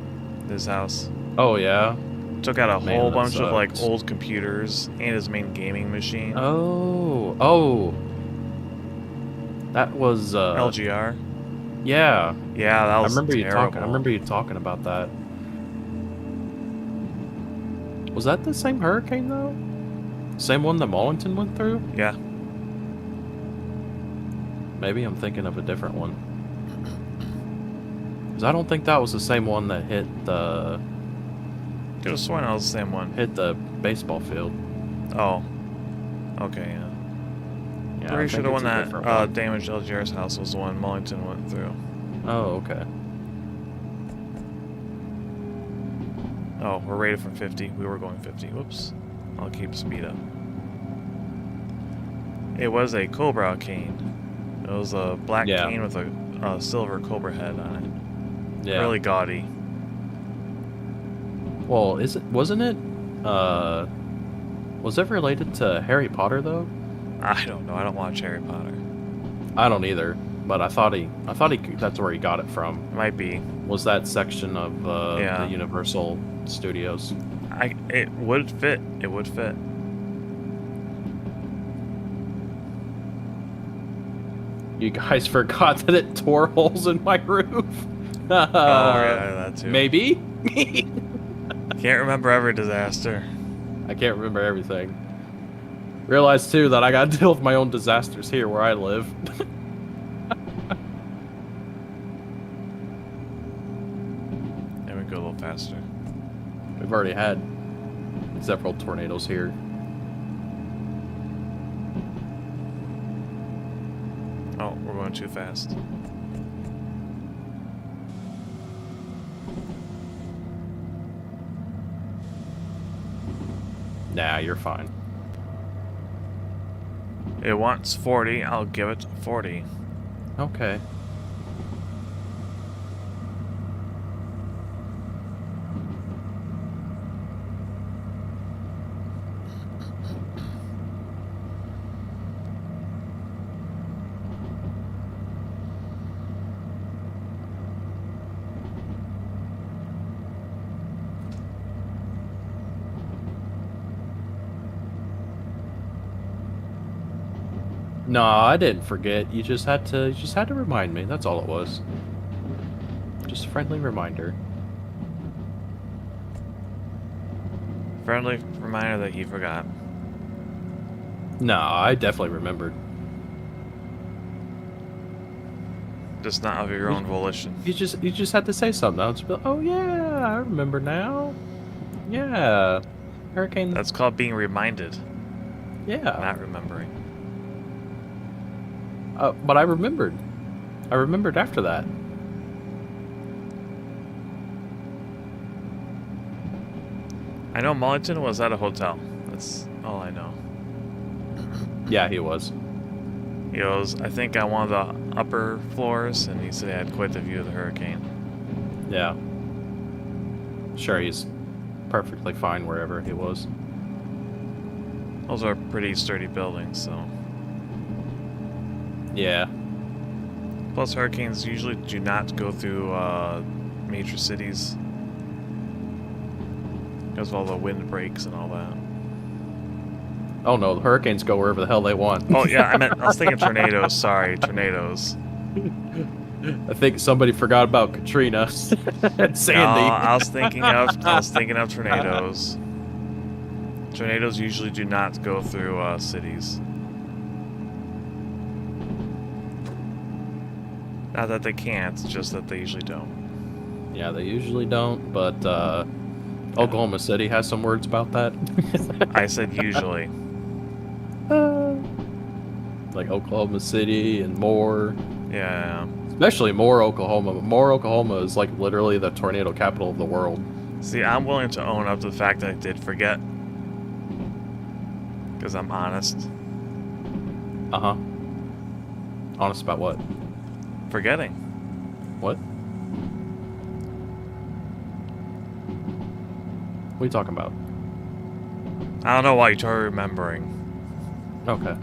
His house. Oh yeah. Took out a whole bunch of like old computers and his main gaming machine. Oh. That was LGR. Yeah. Yeah, that was terrible. I remember you talking about that. Was that the same hurricane though? Same one that Mollington went through? Yeah. Maybe I'm thinking of a different one. Because I don't think that was the same one that hit the... Could have sworn it was the same one. Hit the baseball field. Oh. Okay, yeah. Yeah, Pretty sure the one that damaged LGR's house was the one Mollington went through. Oh, okay. Oh, we're rated for 50. We were going 50. Whoops. I'll keep speed up. It was a Cobra cane. It was a black cane with a silver Cobra head on it. Yeah. Really gaudy. Well, wasn't it? Was it related to Harry Potter though? I don't know. I don't watch Harry Potter. I don't either. But I thought that's where he got it from. Might be. Was that section of the Universal Studios? It would fit. It would fit. You guys forgot that it tore holes in my roof. Oh yeah, that too. Maybe. Can't remember every disaster. I can't remember everything. Realize too that I gotta deal with my own disasters here where I live. There we go, a little faster. We've already had several tornadoes here. Oh, we're going too fast. Nah, you're fine. It wants 40. I'll give it 40. Okay. No, I didn't forget. You just had to remind me. That's all it was. Just a friendly reminder. Friendly reminder that you forgot. No, I definitely remembered. Just not of your own volition. You just had to say something. I was like, oh yeah, I remember now. Yeah. Hurricane. That's called being reminded. Yeah. Not remembering. But I remembered. I remembered after that. I know Mullington was at a hotel. That's all I know. Yeah, he was. He was, I think, on one of the upper floors, and he said he had quite the view of the hurricane. Yeah. Sure, he's perfectly fine wherever he was. Those are pretty sturdy buildings, so. Yeah. Plus, hurricanes usually do not go through major cities because of all the wind breaks and all that. Oh no, the hurricanes go wherever the hell they want. Oh yeah, I was thinking tornadoes. Sorry, tornadoes. I think somebody forgot about Katrina and Sandy. No, I was thinking of tornadoes. Tornadoes usually do not go through cities. Not that they can't, just that they usually don't. Yeah, they usually don't, but Oklahoma City has some words about that. I said usually. Like Oklahoma City and Moore. Yeah. Especially Moore, Oklahoma. Moore, Oklahoma is like literally the tornado capital of the world. See, I'm willing to own up to the fact that I did forget. Because I'm honest. Uh-huh. Honest about what? Forgetting. What? What are you talking about? I don't know why you're totally remembering. Okay.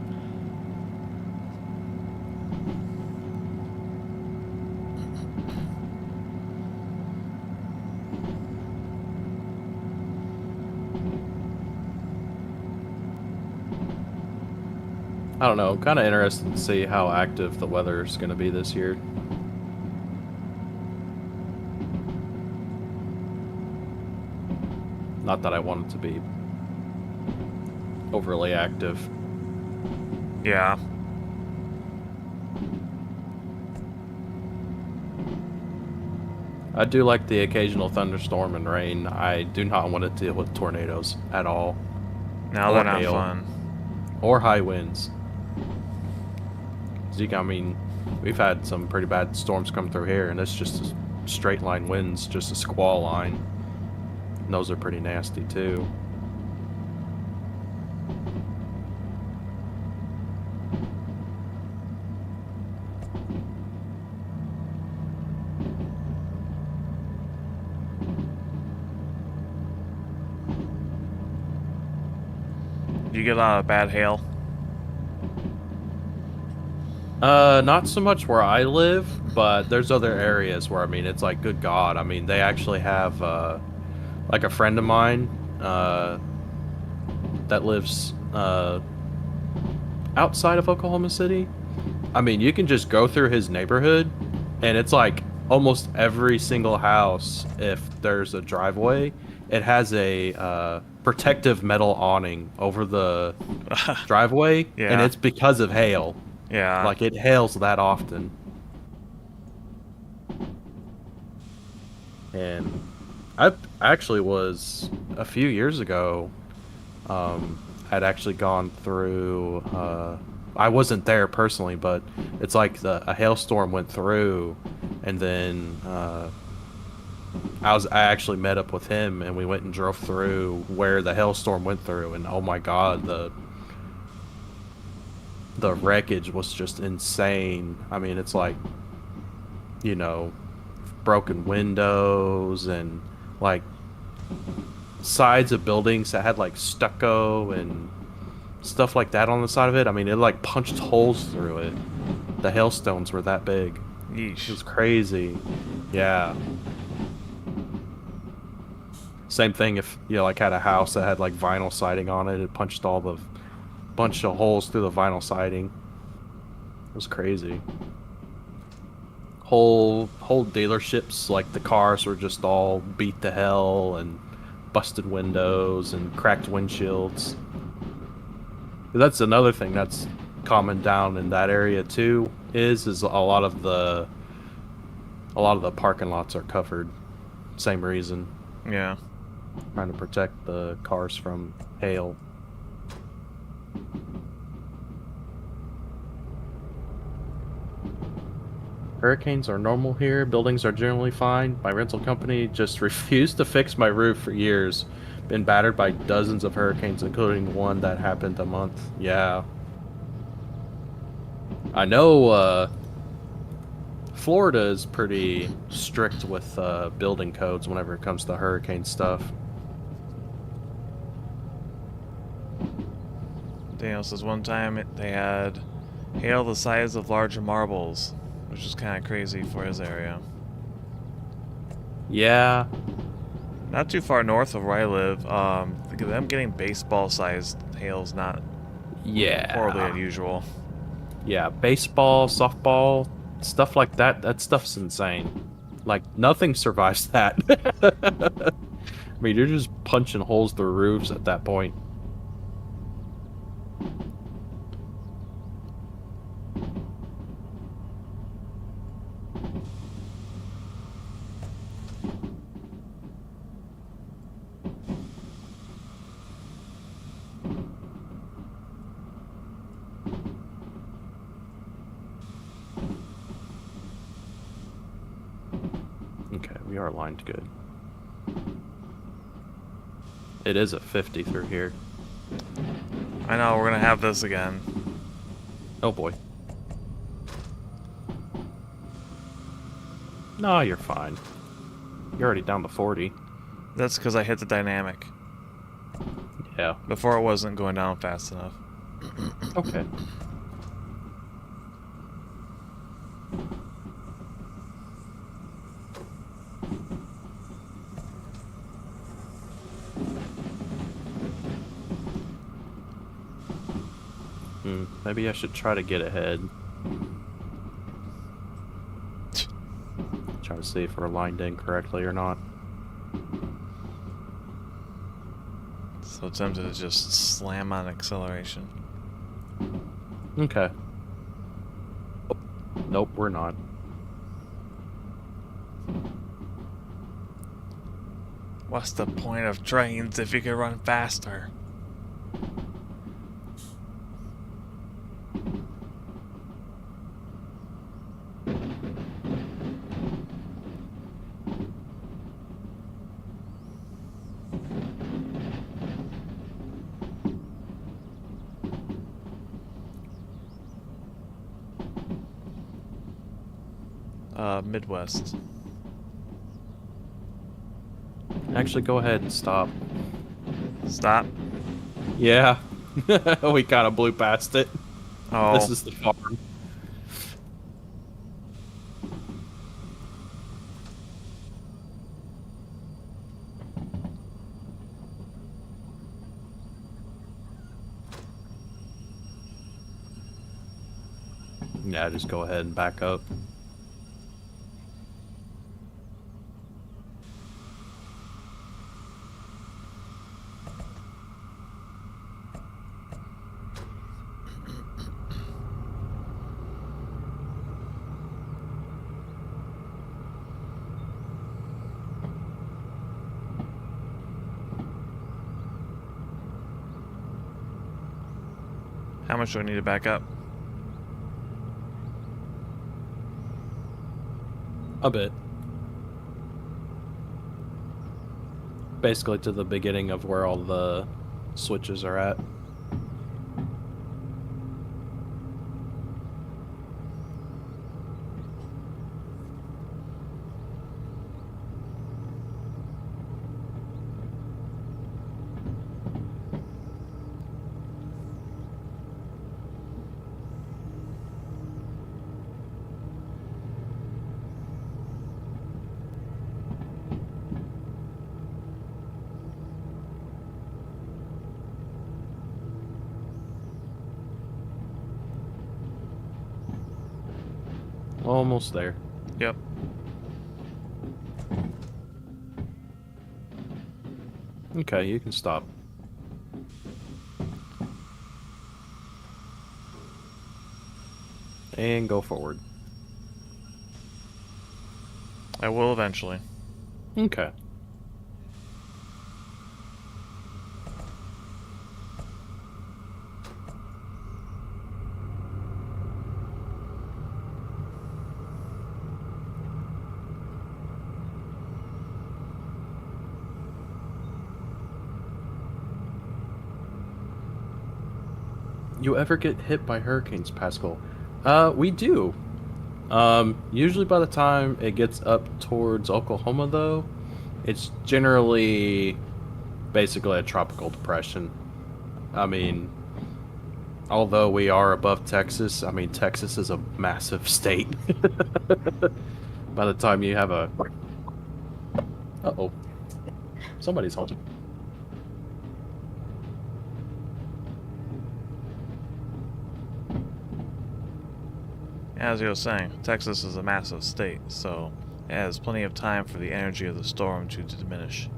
I don't know. I'm kind of interested to see how active the weather is going to be this year. Not that I want it to be overly active. Yeah. I do like the occasional thunderstorm and rain. I do not want to deal with tornadoes at all. Now they're not fun. Or high winds. Zeke, I mean, we've had some pretty bad storms come through here, and it's just a straight line winds, just a squall line. And those are pretty nasty too. You get a lot of bad hail? Not so much where I live, but there's other areas where, I mean, it's like, good God. I mean, they actually have, like a friend of mine, that lives, outside of Oklahoma City. I mean, you can just go through his neighborhood, and it's like almost every single house, if there's a driveway, it has a, protective metal awning over the driveway, Yeah. and it's because of hail. Yeah. Like, it hails that often. And I actually was, a few years ago, had actually gone through, I wasn't there personally, but it's like a hailstorm went through, and then I actually met up with him, and we went and drove through where the hailstorm went through, and oh my God, the wreckage was just insane. I mean, it's like, you know, broken windows and like sides of buildings that had like stucco and stuff like that on the side of it. I mean, it like punched holes through it. The hailstones were that big. Yeesh. It was crazy. Yeah. Same thing if you like had a house that had like vinyl siding on it. It punched all the bunch of holes through the vinyl siding. It was crazy. Whole dealerships, like the cars were just all beat to hell and busted windows and cracked windshields. That's another thing that's common down in that area too. Is a lot of the parking lots are covered. Same reason. Yeah. Trying to protect the cars from hail. Hurricanes are normal here. Buildings are generally fine. My rental company just refused to fix my roof for years. Been battered by dozens of hurricanes, including one that happened a month. Yeah. I know, Florida is pretty strict with building codes whenever it comes to hurricane stuff. Daniel says one time they had hail the size of large marbles, which is kind of crazy for his area. Yeah. Not too far north of where I live, them getting baseball-sized hail is not horribly Yeah. unusual. Yeah, baseball, softball, stuff like that, that stuff's insane. Like, nothing survives that. I mean, you're just punching holes through roofs at that point. Okay, we are lined good. It is a 50 through here. I know, we're gonna have this again. Oh boy. No, you're fine. You're already down to 40. That's because I hit the dynamic. Yeah. Before it wasn't going down fast enough. Okay. Maybe I should try to get ahead. Try to see if we're lined in correctly or not. So tempted to just slam on acceleration. Okay. Oh, nope, we're not. What's the point of trains if you can run faster? Midwest. Actually, go ahead and stop. Stop. Yeah. We kind of blew past it. Oh. This is the farm. Yeah, just go ahead and back up. How much do I need to back up? A bit. Basically to the beginning of where all the switches are at. Almost there. Yep. Okay, you can stop. And go forward. I will eventually. Okay. You ever get hit by hurricanes, Pascal? We do. Usually by the time it gets up towards Oklahoma, though, it's generally basically a tropical depression. I mean, although we are above Texas, I mean, Texas is a massive state. By the time you have a... Uh-oh. Somebody's home. As you were saying, Texas is a massive state, so it has plenty of time for the energy of the storm to diminish.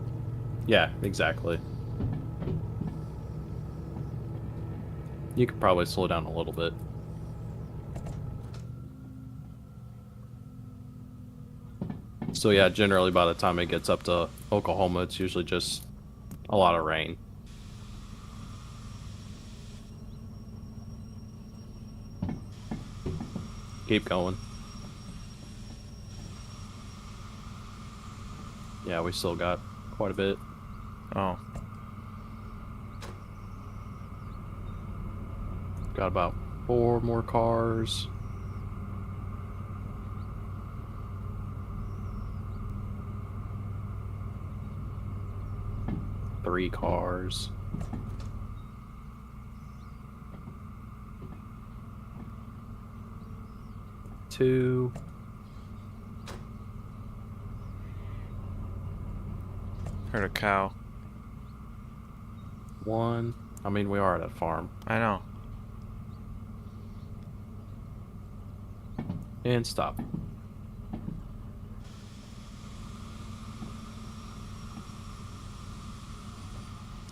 Yeah, exactly. You could probably slow down a little bit. So yeah, generally by the time it gets up to Oklahoma, it's usually just a lot of rain. Keep going. Yeah, we still got quite a bit. Oh. Got about 4 more cars. Three cars. Two. Heard a cow. One. I mean, we are at a farm. I know. And stop.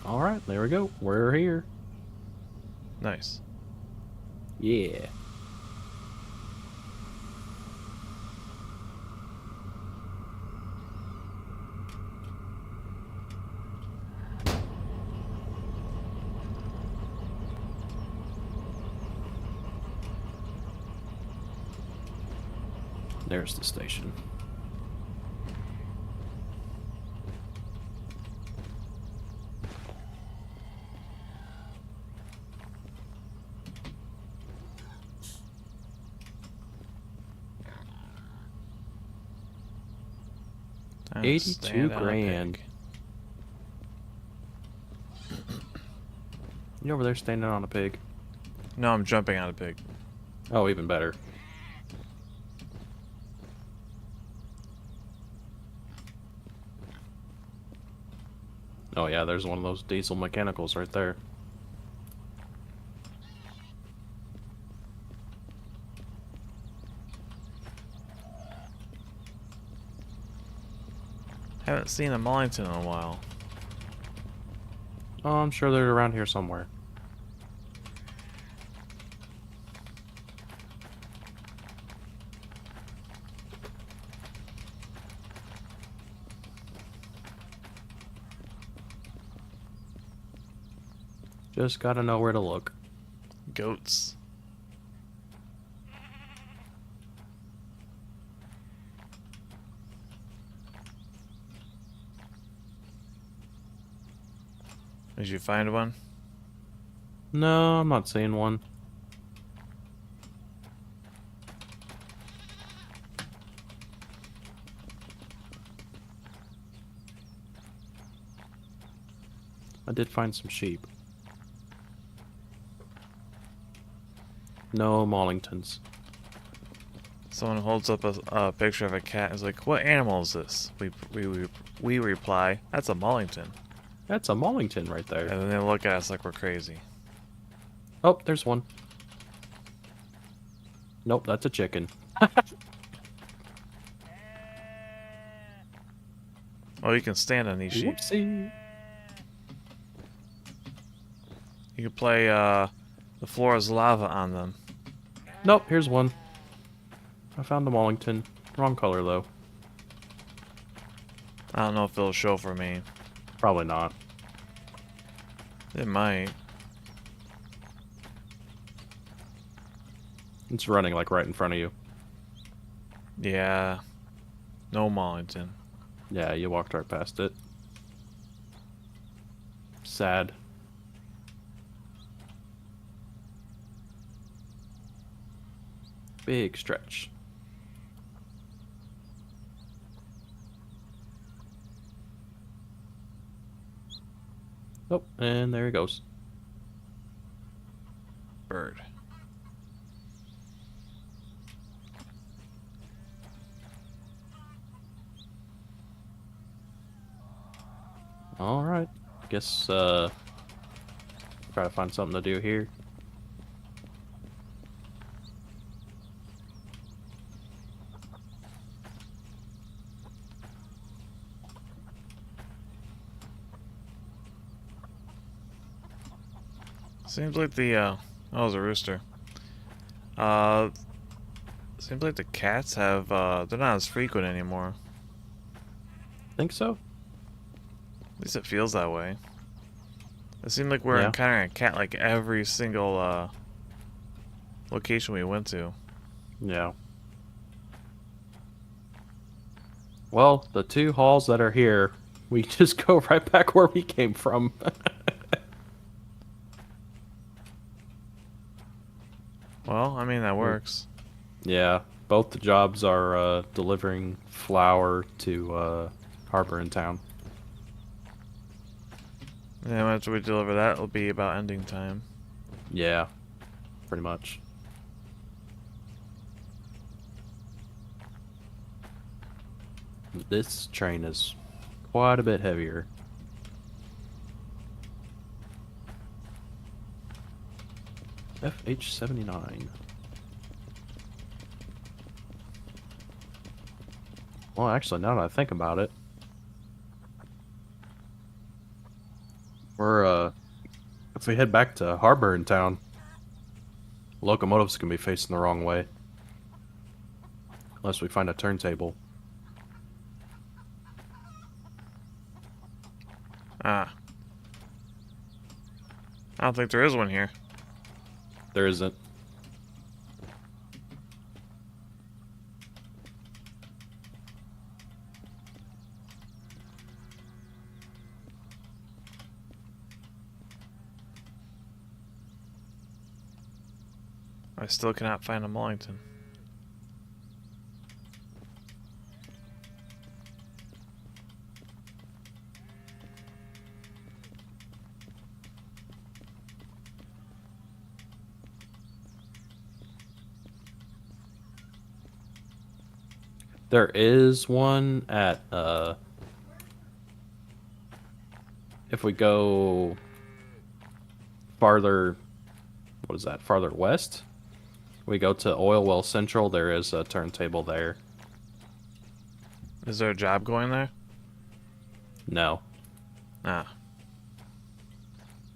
Alright, there we go. We're here. Nice. Yeah. There's the station. Time to 82 stand on a grand. pig. You over there standing on a pig? No, I'm jumping on a pig. Oh, even better. Oh yeah, there's one of those diesel mechanicals right there. Haven't seen a Mollington in a while. Oh, I'm sure they're around here somewhere. Just gotta know where to look. Goats. Did you find one? No, I'm not seeing one. I did find some sheep. No Mollingtons. Someone holds up a picture of a cat and is like, "What animal is this?" We reply, "That's a Mollington." That's a Mollington right there. And then they look at us like we're crazy. Oh, there's one. Nope, that's a chicken. Oh, you can stand on these sheep. Whoopsie. You can play The Floor is Lava on them. Nope, here's one. I found a Mollington. Wrong color, though. I don't know if it'll show for me. Probably not. It might. It's running, like, right in front of you. Yeah. No Mollington. Yeah, you walked right past it. Sad. Big stretch. Oh, and there he goes. Bird. All right. Guess try to find something to do here. Seems like the oh, it was a rooster. Seems like the cats have they're not as frequent anymore. Think so? At least it feels that way. It seemed like we're encountering a cat like every single location we went to. Yeah. Well, the 2 halls that are here, we just go right back where we came from. Well, I mean that works. Yeah, both the jobs are delivering flour to Harbor in Town. And then after we deliver that, it'll be about ending time. Yeah, pretty much. This train is quite a bit heavier. FH79. Well, actually, now that I think about it, we're, if we head back to Harbor in Town, locomotives can be facing the wrong way. Unless we find a turntable. Ah. I don't think there is one here. There isn't. I still cannot find a Mullington. There is one at, if we go farther, what is that, farther west? We go to Oil Well Central, there is a turntable there. Is there a job going there? No. Ah.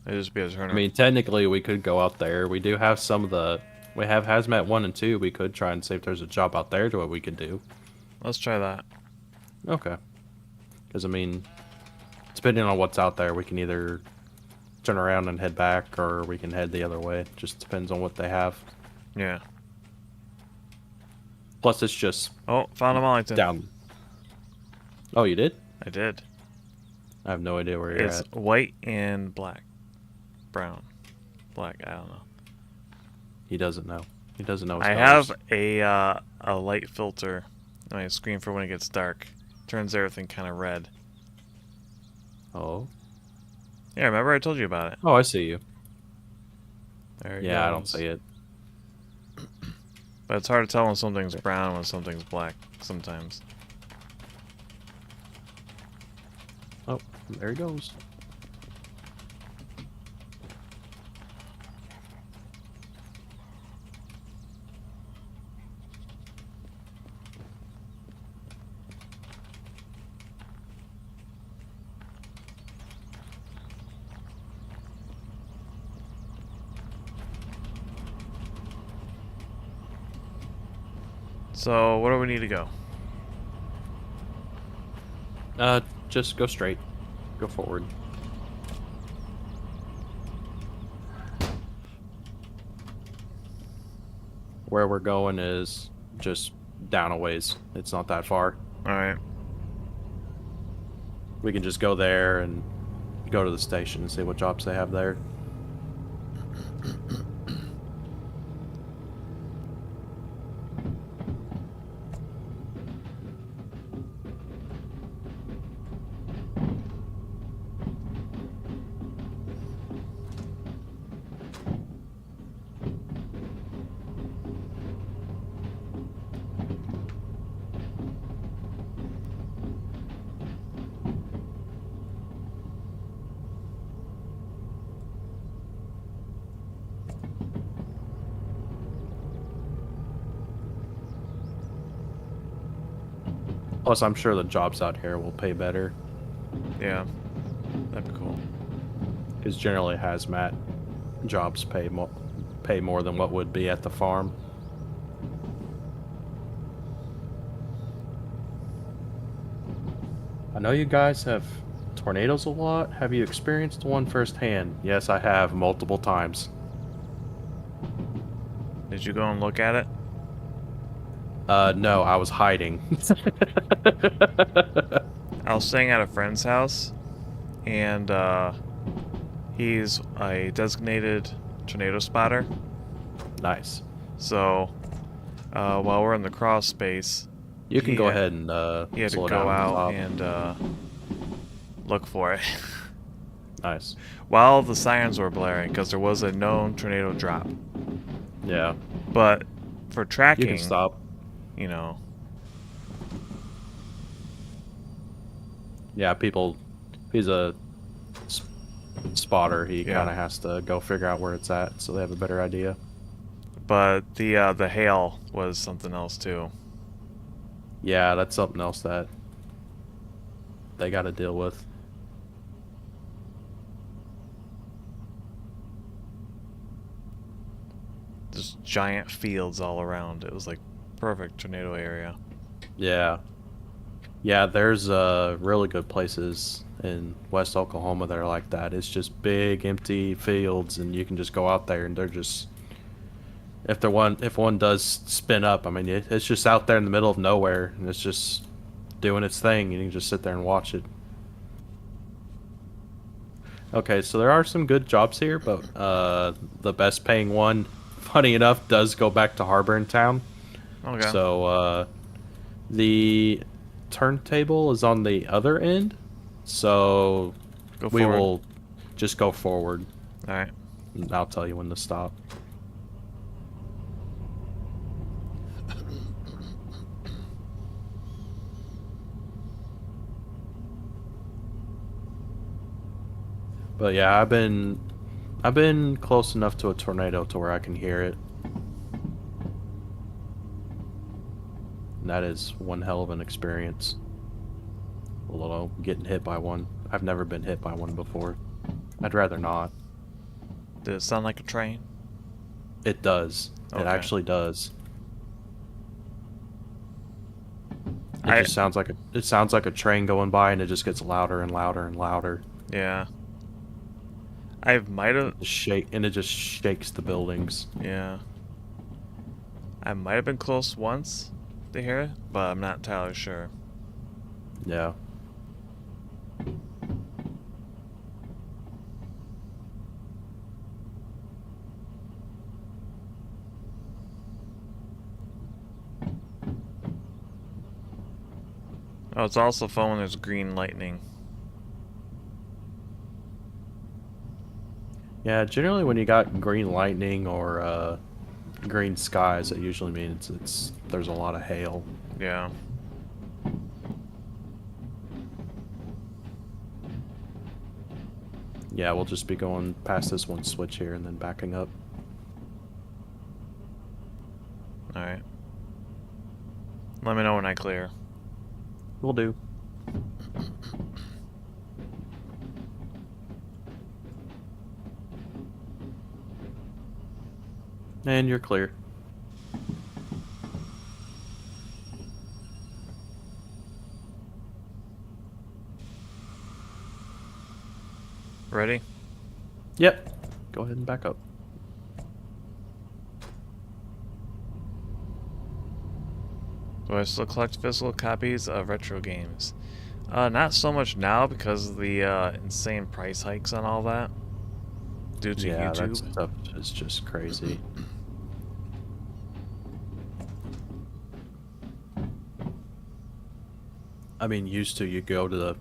It'd just be a turn. I mean, technically we could go out there. We do have some of the, we have Hazmat 1 and 2. We could try and see if there's a job out there to what we could do. Let's try that. Okay. Because, I mean, depending on what's out there, we can either turn around and head back, or we can head the other way. Just depends on what they have. Yeah. Plus, it's just... Oh, found a Mullington. Down. Oh, you did? I did. I have no idea where you're It's at. white and black. Brown. Black, I don't know. He doesn't know. He doesn't know his I colors. have a light filter on my screen for when it gets dark. Turns everything kind of red. Oh. Yeah, remember I told you about it. Oh, I see you. There it Yeah, I goes. don't see it. But it's hard to tell when something's brown when something's black sometimes. Oh, there he goes. So, where do we need to go? Just go straight. Go forward. Where we're going is just down a ways. It's not that far. Alright. We can just go there and go to the station and see what jobs they have there. Plus, I'm sure the jobs out here will pay better. Yeah, that'd be cool. Because generally hazmat jobs pay more than what would be at the farm. I know you guys have tornadoes a lot. Have you experienced one firsthand? Yes, I have multiple times. Did you go and look at it? No, I was hiding. I was staying at a friend's house, and he's a designated tornado spotter. Nice. So while we're in the crawl space, You can go ahead and he had to slow go down out and look for it. Nice. While the sirens were blaring, because there was a known tornado drop. Yeah. But for tracking, You can stop. you know, Yeah, he's a spotter. He Yeah. kind of has to go figure out where it's at so they have a better idea. but the hail was something else too. Yeah, that's something else that they got to deal with. Just giant fields all around. It was like perfect tornado area. Yeah. Yeah, there's really good places in West Oklahoma that are like that. It's just big, empty fields, and you can just go out there, and they're just if one does spin up, I mean, it's just out there in the middle of nowhere, and it's just doing its thing, and you can just sit there and watch it. Okay, so there are some good jobs here, but the best paying one, funny enough, does go back to Harbor Town. Okay. So the turntable is on the other end, so Go we forward. will just go forward. All right. And I'll tell you when to stop. But yeah, I've been close enough to a tornado to where I can hear it. And that is one hell of an experience. Although getting hit by one, I've never been hit by one before. I'd rather not. Did it sound like a train? It does. It Okay. actually does. It I- just sounds like a train going by, and it just gets louder and louder and louder. Yeah. I might have. And it just shakes the buildings. Yeah. I might have been close once to hear it, but I'm not entirely sure. Yeah. Oh, it's also fun when there's green lightning. Yeah, generally when you got green lightning or green skies, it usually means there's a lot of hail. Yeah. Yeah, we'll just be going past this one switch here and then backing up. All right. Let me know when I clear. Will do. And you're clear. Ready? Yep. Go ahead and back up. Do I still collect physical copies of retro games? Not so much now because of the insane price hikes on all that. Due to Yeah, that YouTube. stuff is just crazy. I mean, used to you go to the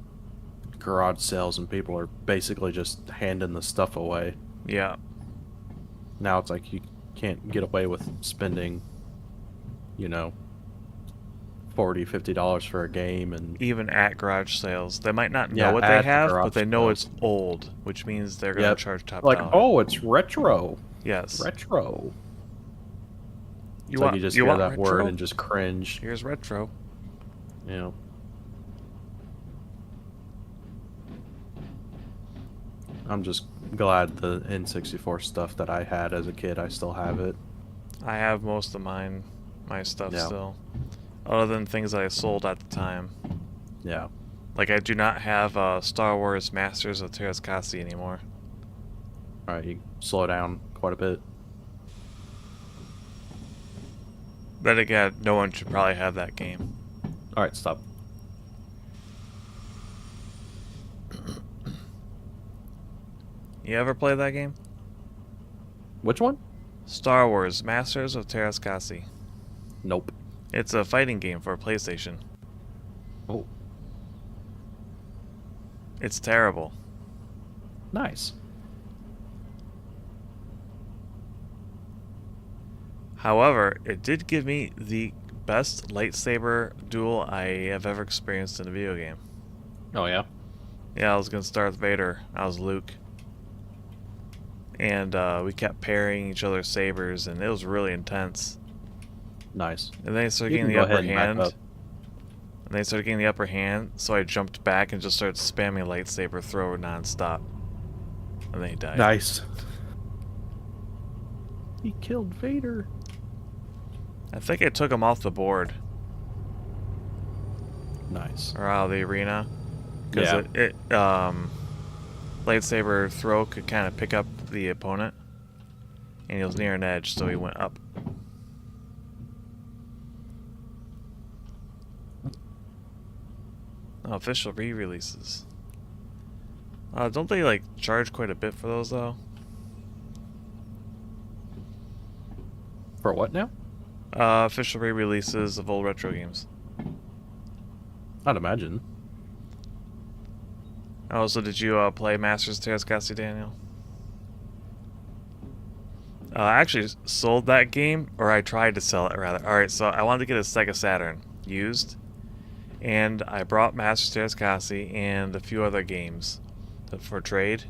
garage sales and people are basically just handing the stuff away. Yeah. Now it's like you can't get away with spending, you know, $40-50 for a game, and Even at garage sales, they might not know Yeah, what at they the have, but garage they know sales. it's old, which means they're gonna Yep. charge top like, dollar. oh, it's retro. Yes. Retro. You It's want like you just you hear want that retro? word and just cringe. Here's retro. You know, I'm just glad the N64 stuff that I had as a kid, I still have it. I have most of my stuff Yeah. still. Other than things that I sold at the time. Yeah. Like, I do not have Star Wars Masters of Terrascasi anymore. Alright, you slow down quite a bit. Then again, no one should probably have that game. Alright, stop. You ever play that game? Which one? Star Wars Masters of Terrascasi. Nope. It's a fighting game for PlayStation. Oh, It's terrible. nice. However, it did give me the best lightsaber duel I have ever experienced in a video game. Oh, yeah? Yeah, I was against Darth Vader. I was Luke. And we kept parrying each other's sabers, and it was really intense. Nice. And then I started You getting can the go upper ahead and back hand. up. And they started getting the upper hand, so I jumped back and just started spamming lightsaber thrower nonstop. And then he died. Nice. He killed Vader. I think I took him off the board, Nice. or out of the arena. Because lightsaber throw could kind of pick up the opponent. And he was near an edge, so he went up. Oh, official re-releases. Don't they, like, charge quite a bit for those, though? For what now? Official re-releases of old retro games. I'd imagine. Oh, so did you play Masters of Terrascasi, Daniel? I actually sold that game, or I tried to sell it, rather. Alright, so I wanted to get a Sega Saturn used, and I brought Masters of Terrascasi and a few other games for trade,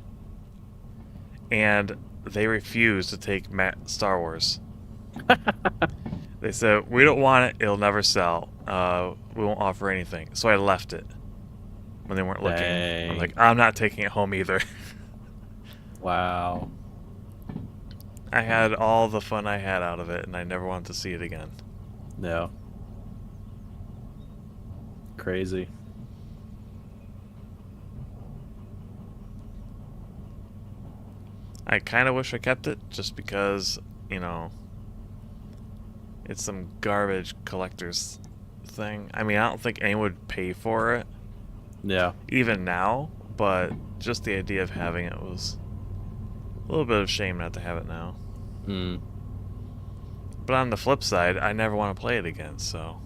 and they refused to take Star Wars. They said, we don't want it, it'll never sell. We won't offer anything. So I left it when they weren't looking. I'm like, I'm not taking it home either. Wow. I had all the fun I had out of it, and I never wanted to see it again. Yeah. Crazy. I kind of wish I kept it, just because, you know, it's some garbage collector's thing. I mean, I don't think anyone would pay for it, Yeah. even now, but just the idea of having it was a little bit of shame not to have it now. Hmm. But on the flip side, I never want to play it again, so...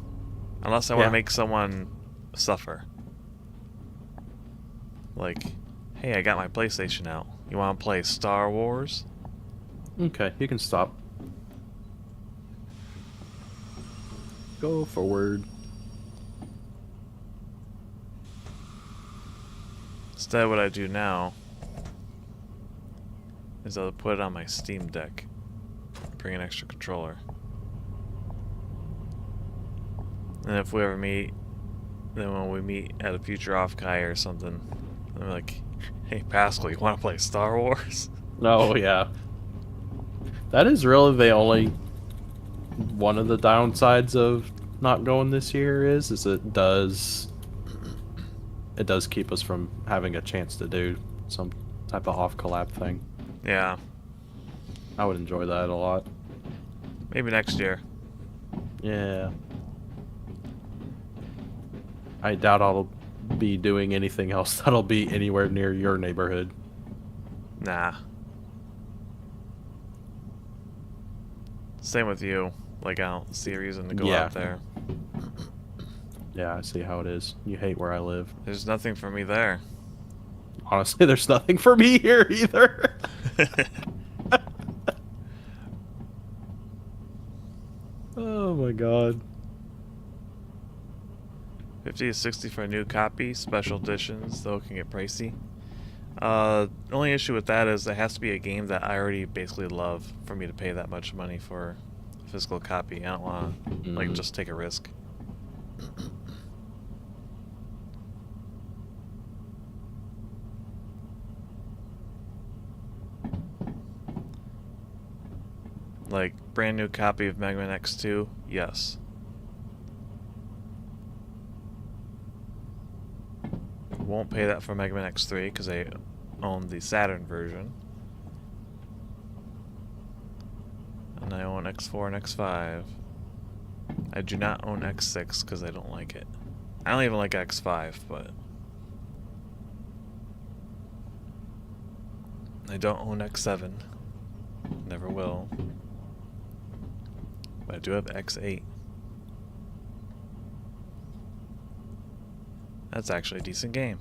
Unless I want Yeah. to make someone suffer. Like, hey, I got my PlayStation out. You want to play Star Wars? Okay, you can stop. Go forward. Instead, what I do now is I'll put it on my Steam Deck. Bring an extra controller. And if we ever meet, then when we meet at a future off-kai or something, I'm like, hey Pascal, you want to play Star Wars? Oh, yeah. That is really the only one of the downsides of not going this year is it does keep us from having a chance to do some type of off collab thing. Yeah, I would enjoy that a lot. maybe next year. Yeah. I doubt I'll be doing anything else that'll be anywhere near your neighborhood. Nah. Same with you. Like, I don't see a reason to go Yeah. out there. Yeah, I see how it is. You hate where I live. There's nothing for me there. Honestly, there's nothing for me here either. Oh my god. 50 to 60 for a new copy. Special editions, though, can get pricey. The only issue with that is it has to be a game that I already basically love for me to pay that much money for a physical copy. I don't want to, like, just take a risk. Like, brand new copy of Mega Man X2? Yes. Won't pay that for Mega Man X3 because I own the Saturn version. And I own X4 and X5. I do not own X6 because I don't like it. I don't even like X5, but I don't own X7. Never will. But I do have X8. That's actually a decent game.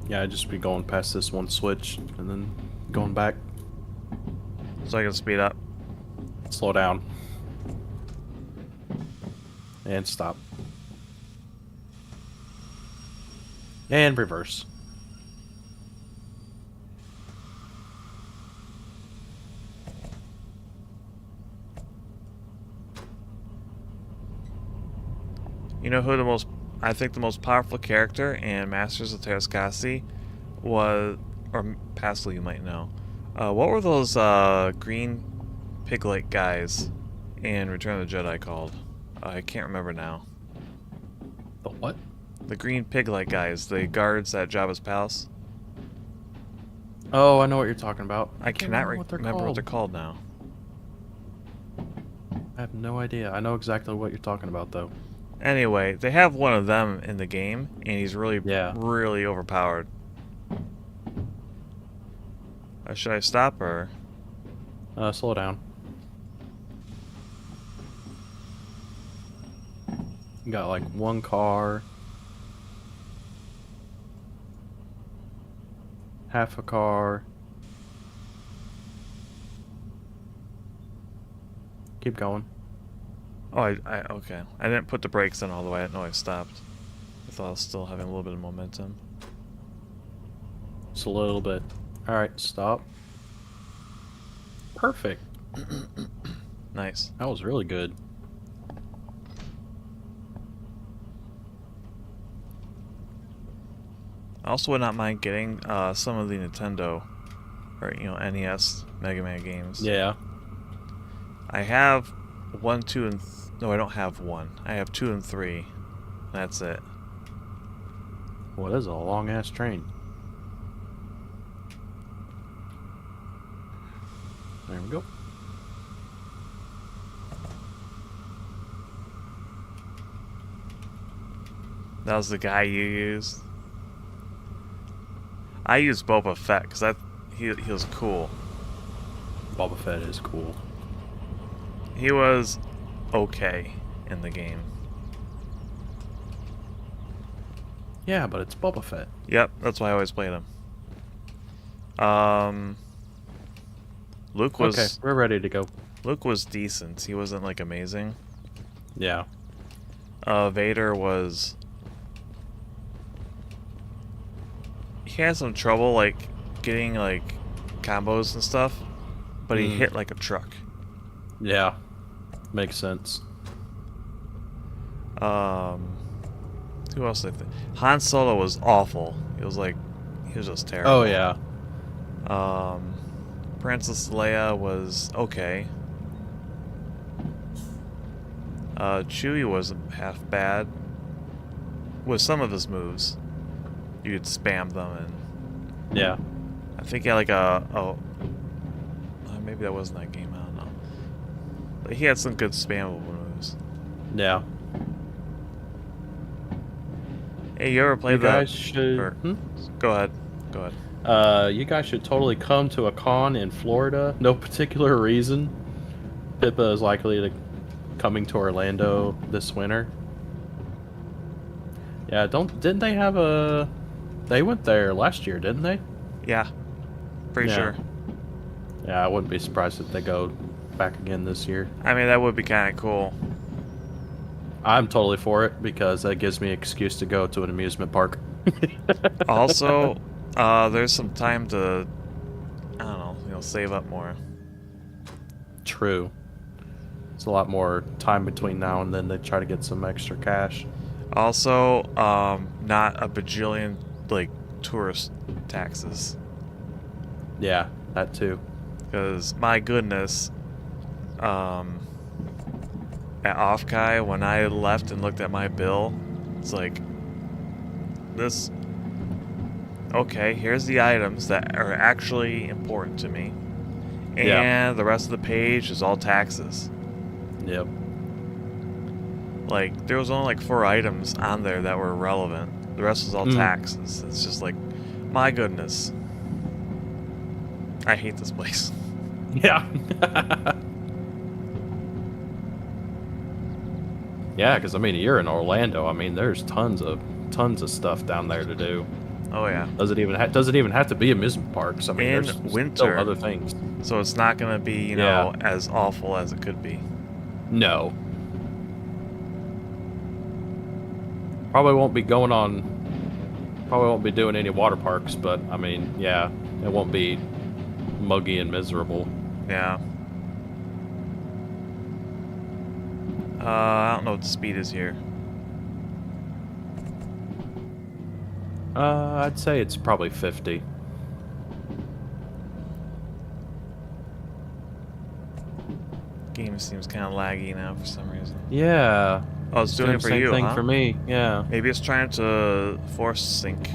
Yeah, I'd just be going past this one switch and then going back. So I can speed up. Slow down. And stop. And reverse. You know who I think the most powerful character in Masters of Terrascasi was, or Pascal you might know. What were those green pig-like guys in Return of the Jedi called? I can't remember now. The what? The green pig-like guys, the guards at Jabba's palace. Oh, I know what you're talking about. I cannot remember what they're called now. I have no idea. I know exactly what you're talking about, though. Anyway, they have one of them in the game, and he's really, Yeah. really overpowered. Should I stop or? Slow down. You got like one car, half a car. Keep going. Oh, okay. I didn't put the brakes on all the way. I didn't know I stopped. I thought I was still having a little bit of momentum. Just a little bit. Alright, stop. Perfect. Nice. That was really good. I also would not mind getting some of the Nintendo or NES Mega Man games. Yeah. I have 1, 2, and no, I don't have 1. I have 2 and 3. That's it. Well, this is a long ass train. There we go. That was the guy you used. I used Boba Fett because he was cool. Boba Fett is cool. He was okay in the game. Yeah, but it's Boba Fett. Yep, that's why I always played him. Luke was Okay, we're ready to go. Luke was decent. He wasn't like amazing. Yeah. Vader was. He had some trouble like getting like combos and stuff, but he hit like a truck. Yeah. Makes sense. Who else did I think? Han Solo was awful. He was just terrible. Oh yeah. Princess Leia was okay. Chewie wasn't half bad. With some of his moves, you could spam them, and Yeah. I think he had like maybe that wasn't that game. I don't know. But he had some good spammable moves. Yeah. Hey, you ever played You guys should. Go ahead. Go ahead. You guys should totally come to a con in Florida. No particular reason. Pippa is likely to coming to Orlando this winter. Yeah, didn't they have a? They went there last year, didn't they? Yeah. Pretty Yeah. sure. Yeah, I wouldn't be surprised if they go back again this year. I mean, that would be kind of cool. I'm totally for it because that gives me an excuse to go to an amusement park. Also, there's some time to, I don't know, save up more. True. It's a lot more time between now and then to try to get some extra cash. Also, not a bajillion, like, tourist taxes. Yeah, that too. Because my goodness, at Offkai, when I left and looked at my bill, it's like this. Okay, here's the items that are actually important to me, and Yeah. the rest of the page is all taxes. Yep. Like, there was only like 4 items on there that were relevant. The rest was all taxes. It's just like, my goodness. I hate this place. Yeah. Yeah, because I mean, you're in Orlando. I mean, there's tons of stuff down there to do. Oh yeah. Doesn't even have to be amusement parks. I mean, In there's winter, still other things. So it's not gonna be, you know, as awful as it could be. No. Probably won't be going on. Probably won't be doing any water parks, but I mean, yeah, it won't be muggy and miserable. Yeah. I don't know what the speed is here. I'd say it's probably 50. Game seems kind of laggy now for some reason. Yeah. Oh, it's doing it for you, same thing huh? for me. Yeah. Maybe it's trying to force sync,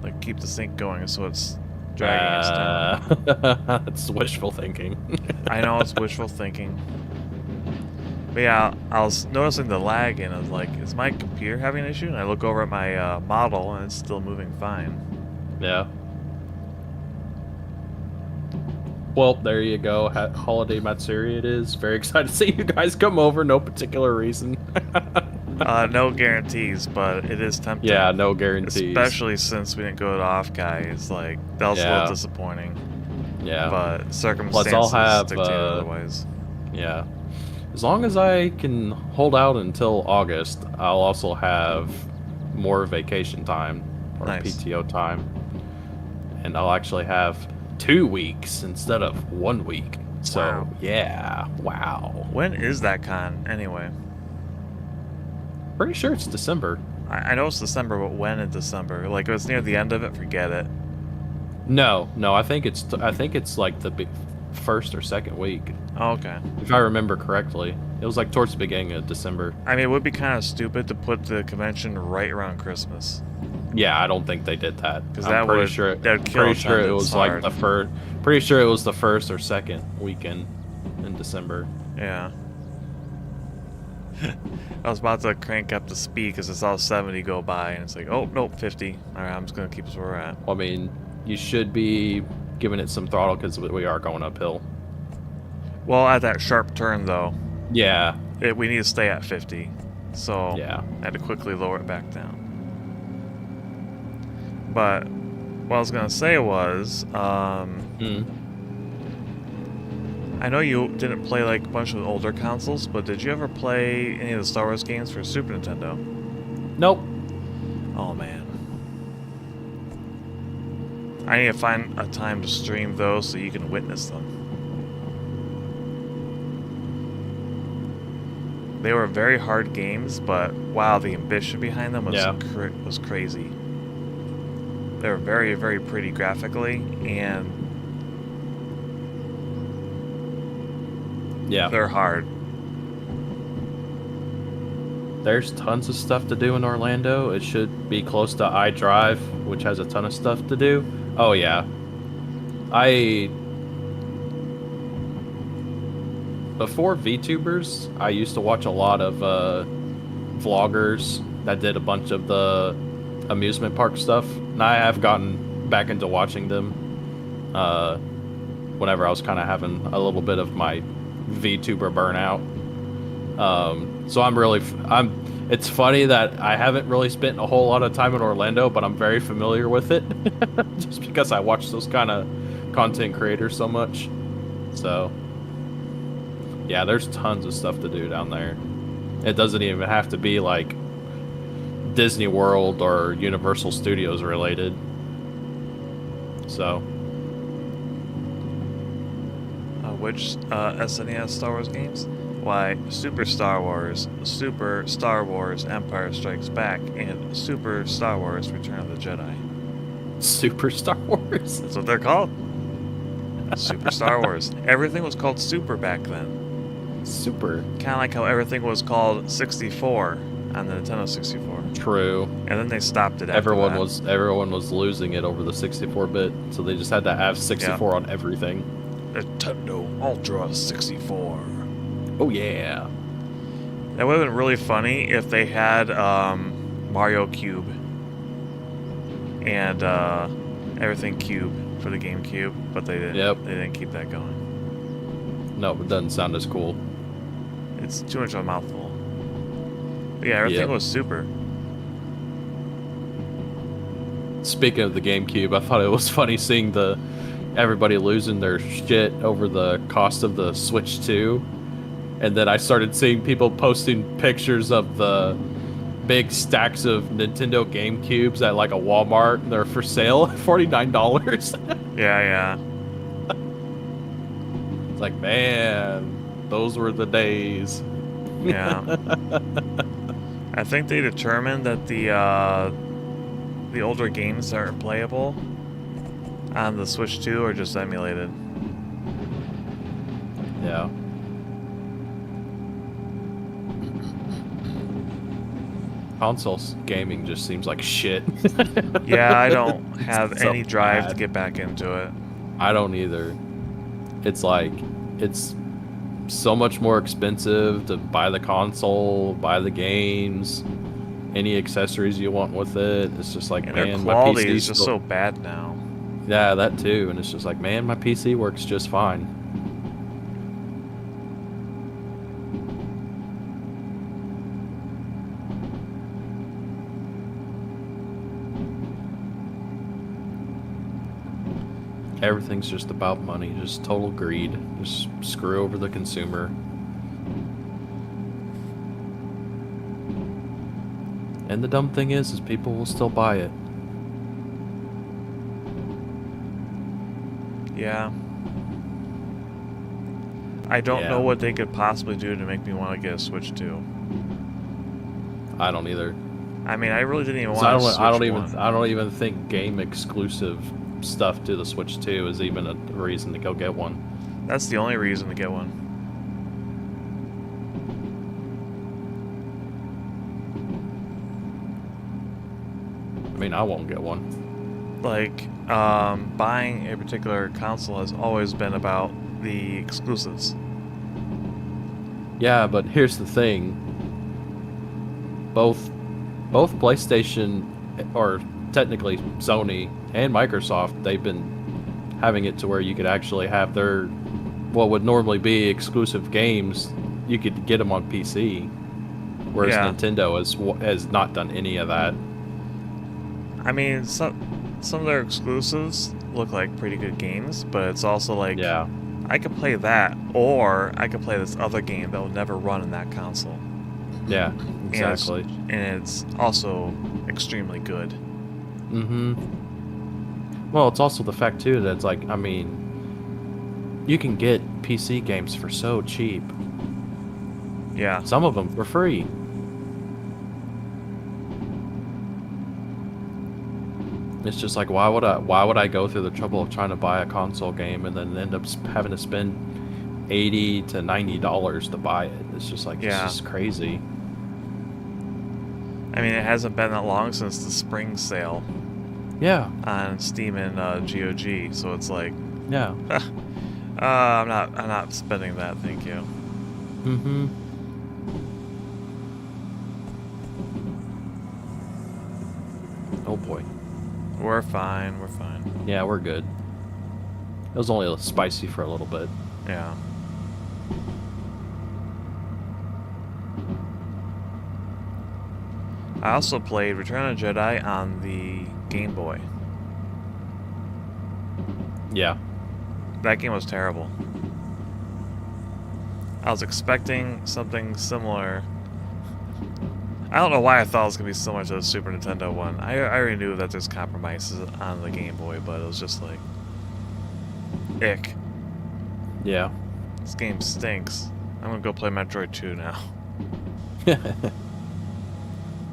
like keep the sync going, so it's dragging us down. That's wishful thinking. I know it's wishful thinking. But yeah, I was noticing the lag, and I was like, is my computer having an issue? And I look over at my model, and it's still moving fine. Yeah. Well, there you go. Holiday Matsuri it is. Very excited to see you guys come over. No particular reason. No guarantees, but it is tempting. Yeah, no guarantees. Especially since we didn't go to Offkai. It's like, that was a little disappointing. Yeah. But circumstances I'll have, dictate otherwise. Yeah. As long as I can hold out until August, I'll also have more vacation time, or PTO time. And I'll actually have 2 weeks instead of 1 week. So, wow. Yeah, wow. When is that con, anyway? Pretty sure it's December. I know it's December, but when in December? Like, if it's near the end of it, forget it. No, I think it's like the first or second week. Oh, okay. If I remember correctly. It was like towards the beginning of December. I mean, it would be kind of stupid to put the convention right around Christmas. Yeah, I don't think they did that. Because that would kill pretty sure it was hard. like the first. Pretty sure it was the first or second weekend in December. Yeah. I was about to crank up the speed because I saw 70 go by, and it's like, oh nope, 50. All right, I'm just gonna keep us where we're at. Well, I mean, you should be giving it some throttle because we are going uphill. Well, at that sharp turn though. Yeah. We need to stay at 50. So yeah. I had to quickly lower it back down. But what I was gonna say was, I know you didn't play like a bunch of older consoles, but did you ever play any of the Star Wars games for Super Nintendo? Nope. Oh man. I need to find a time to stream those so you can witness them. They were very hard games, but wow, the ambition behind them was crazy. They were very, very pretty graphically, and they're hard. There's tons of stuff to do in Orlando. It should be close to iDrive, which has a ton of stuff to do. Oh yeah. Before VTubers, I used to watch a lot of vloggers that did a bunch of the amusement park stuff. And I have gotten back into watching them whenever I was kind of having a little bit of my VTuber burnout. So it's funny that I haven't really spent a whole lot of time in Orlando, but I'm very familiar with it just because I watch those kind of content creators so much. So yeah, there's tons of stuff to do down there. It doesn't even have to be like Disney World or Universal Studios related. So which SNES Star Wars games? Why, Super Star Wars, Super Star Wars Empire Strikes Back, and Super Star Wars Return of the Jedi. Super Star Wars? That's what they're called. Super Star Wars. Everything was called Super back then. Super. Kind of like how everything was called 64 on the Nintendo 64. True. And then they stopped it after that. Everyone was losing it over the 64-bit, so they just had to have 64 on everything. Nintendo Ultra 64. Oh yeah. That would have been really funny if they had Mario Cube and everything Cube for the GameCube, but they didn't. Yep. They didn't keep that going. No, it doesn't sound as cool. It's too much of a mouthful. But yeah, everything was super. Speaking of the GameCube, I thought it was funny seeing everybody losing their shit over the cost of the Switch 2. And then I started seeing people posting pictures of the big stacks of Nintendo GameCubes at like a Walmart. They're for sale at $49. Yeah. It's like, man, those were the days. Yeah. I think they determined that the older games that are playable on the Switch 2 are just emulated. Yeah. Consoles gaming just seems like shit. Yeah, I don't have So any drive bad. to get back into it. I don't either. It's like, it's so much more expensive to buy the console, buy the games, any accessories you want with it. It's just like, And man, their my quality PC is just so bad now. Yeah, that too. And it's just like, man, my PC works just fine. Everything's just about money, just total greed. Just screw over the consumer. And the dumb thing is people will still buy it. Yeah. I don't know what they could possibly do to make me want to get a Switch 2. I don't either. I mean, I really didn't even want I to Switch I don't even think game exclusive stuff to the Switch 2 is even a reason to go get one. That's the only reason to get one. I mean, I won't get one. Like, buying a particular console has always been about the exclusives. Yeah, but here's the thing. Both PlayStation, or technically Sony and Microsoft, they've been having it to where you could actually have their, what would normally be exclusive games, you could get them on PC. Whereas Nintendo has not done any of that. I mean, some of their exclusives look like pretty good games, but it's also like, yeah, I could play that, or I could play this other game that will never run in that console. Yeah, exactly. And it's also extremely good. Mm-hmm. Well, it's also the fact, too, that it's like, I mean, you can get PC games for so cheap. Yeah. Some of them for free. It's just like, why would I go through the trouble of trying to buy a console game and then end up having to spend $80 to $90 to buy it? It's just like, it's just crazy. I mean, it hasn't been that long since the spring sale. Yeah. On Steam and GOG, so it's like, yeah. I'm not spending that, thank you. Mm-hmm. Oh boy. We're fine. Yeah, we're good. It was only spicy for a little bit. Yeah. I also played Return of the Jedi on the Game Boy. Yeah. That game was terrible. I was expecting something similar. I don't know why I thought it was going to be similar to the Super Nintendo one. I already knew that there's compromises on the Game Boy, but it was just like, ick. Yeah. This game stinks. I'm going to go play Metroid 2 now.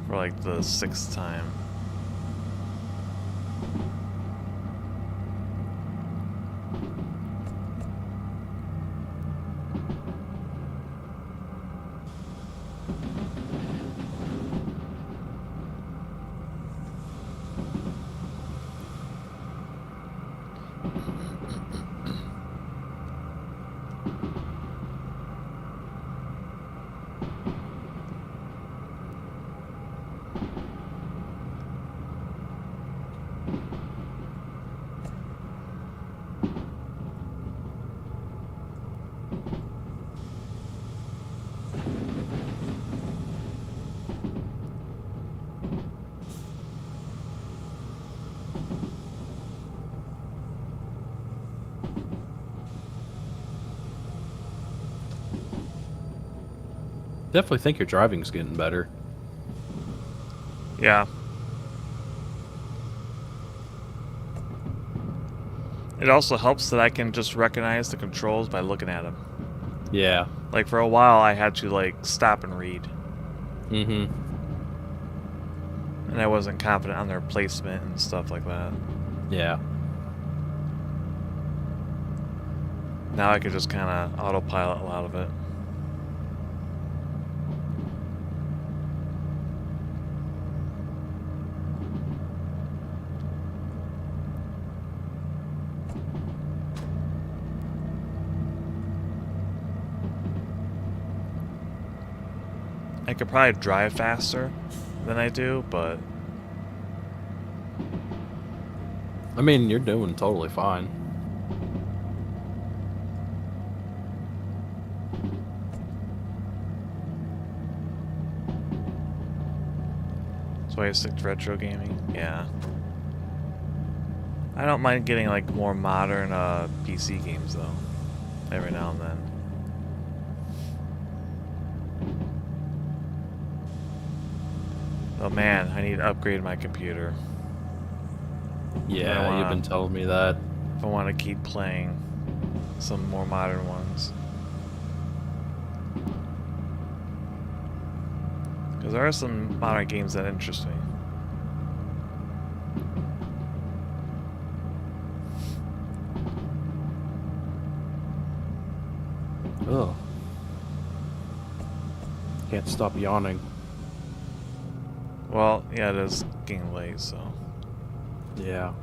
For like the 6th time. Definitely think your driving's getting better. Yeah. It also helps that I can just recognize the controls by looking at them. Yeah. Like for a while I had to like stop and read. Mm-hmm. And I wasn't confident on their placement and stuff like that. Yeah. Now I could just kind of autopilot a lot of it. I could probably drive faster than I do, but I mean, you're doing totally fine. that's why I stick to retro gaming. Yeah. I don't mind getting like more modern PC games though, every now and then. Oh man, I need to upgrade my computer. Yeah, you've been telling me that. If I want to keep playing some more modern ones. Because there are some modern games that interest me. Ugh. Can't stop yawning. Well, yeah, it is getting late, so. Yeah.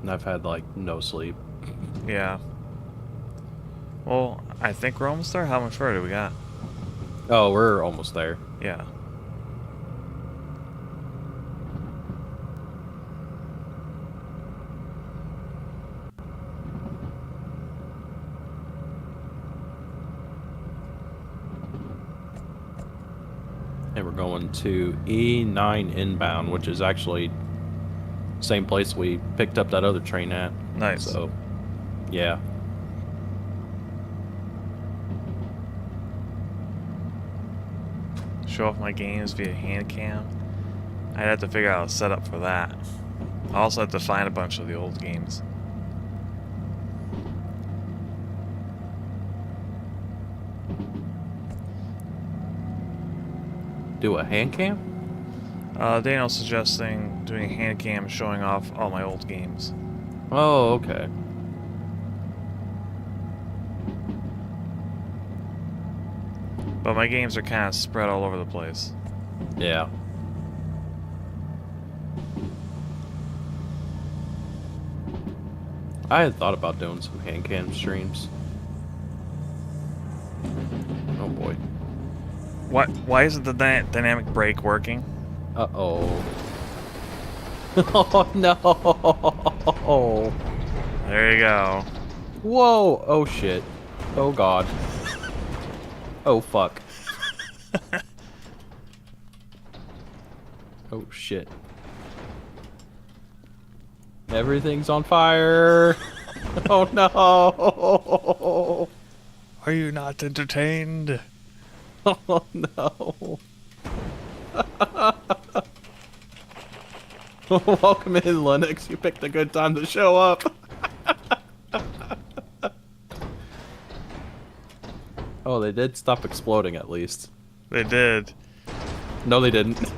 And I've had, like, no sleep. Yeah. Well, I think we're almost there. How much further do we got? Oh, we're almost there. Yeah. And we're going to E9 inbound, which is actually same place we picked up that other train at. Nice. So, yeah. Show off my games via hand cam. I'd have to figure out a setup for that. I also have to find a bunch of the old games. Do a hand cam? Daniel's suggesting doing a hand cam showing off all my old games. Oh, okay. But my games are kind of spread all over the place. Yeah. I had thought about doing some hand cam streams. Oh boy. What? Why isn't the dynamic brake working? Uh-oh. Oh no! There you go. Whoa! Oh shit. Oh god. Oh fuck. Oh shit. Everything's on fire! Oh no! Are you not entertained? Oh no! Welcome in, Linux. You picked a good time to show up. Oh, they did stop exploding at least. They did. No, they didn't.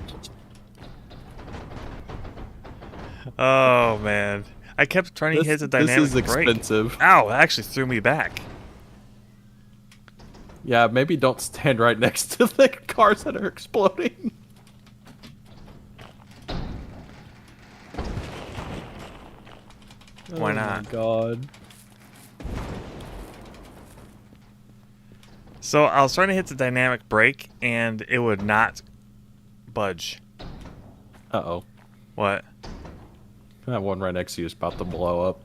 Oh man, I kept trying to hit the dynamic This is brake. expensive. Ow! It actually threw me back. Yeah, maybe don't stand right next to the cars that are exploding. Why Oh not? my god. So I was trying to hit the dynamic brake, and it would not budge. Uh-oh. What? That one right next to you is about to blow up.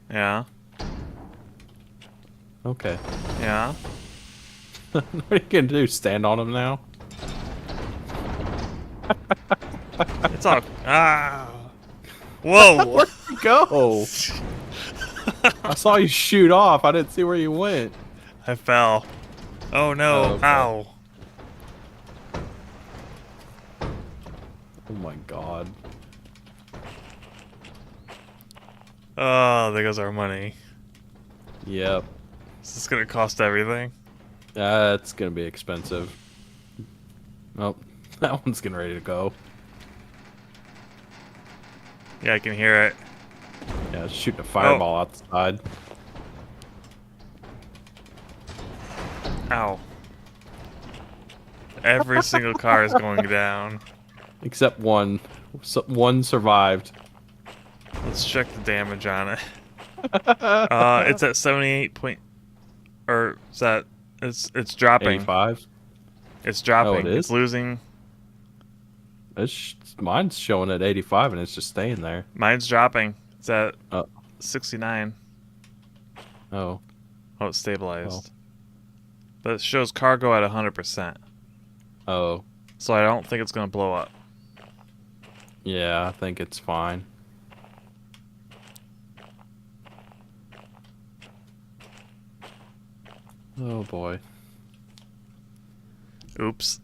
Yeah. Okay. Yeah. What are you gonna do? Stand on him now? It's all. Ah. Whoa. Where'd you go? I saw you shoot off. I didn't see where you went. I fell. Oh no. Oh, okay. Ow. Oh my god. Oh, there goes our money. Yep. Is this gonna cost everything? That's gonna be expensive. Oh, that one's getting ready to go. Yeah, I can hear it. Yeah, it's shooting a fireball outside. Ow. Every single car is going down. Except one. One survived. Let's check the damage on it. It's at 78 point, or is that? It's dropping. 85. It's dropping. Oh, it is? It's losing. Mine's showing at 85 and it's just staying there. Mine's dropping. It's at Oh. 69. Oh. Oh, it's stabilized. But it shows cargo at 100%. Oh. So I don't think it's gonna blow up. Yeah, I think it's fine. Oh boy. Oops.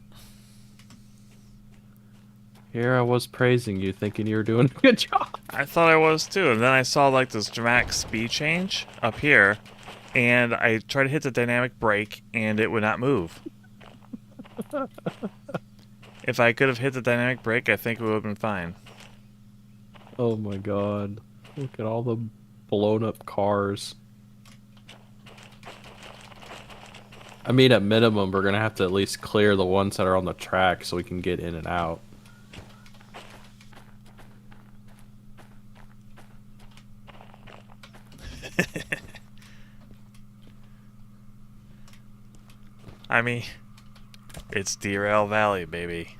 Here I was praising you, thinking you were doing a good job. I thought I was too, and then I saw like this dramatic speed change up here, and I tried to hit the dynamic brake, and it would not move. If I could have hit the dynamic brake, I think it would have been fine. Oh my god. Look at all the blown up cars. I mean, at minimum, we're gonna have to at least clear the ones that are on the track so we can get in and out. I mean, it's Derail Valley, baby.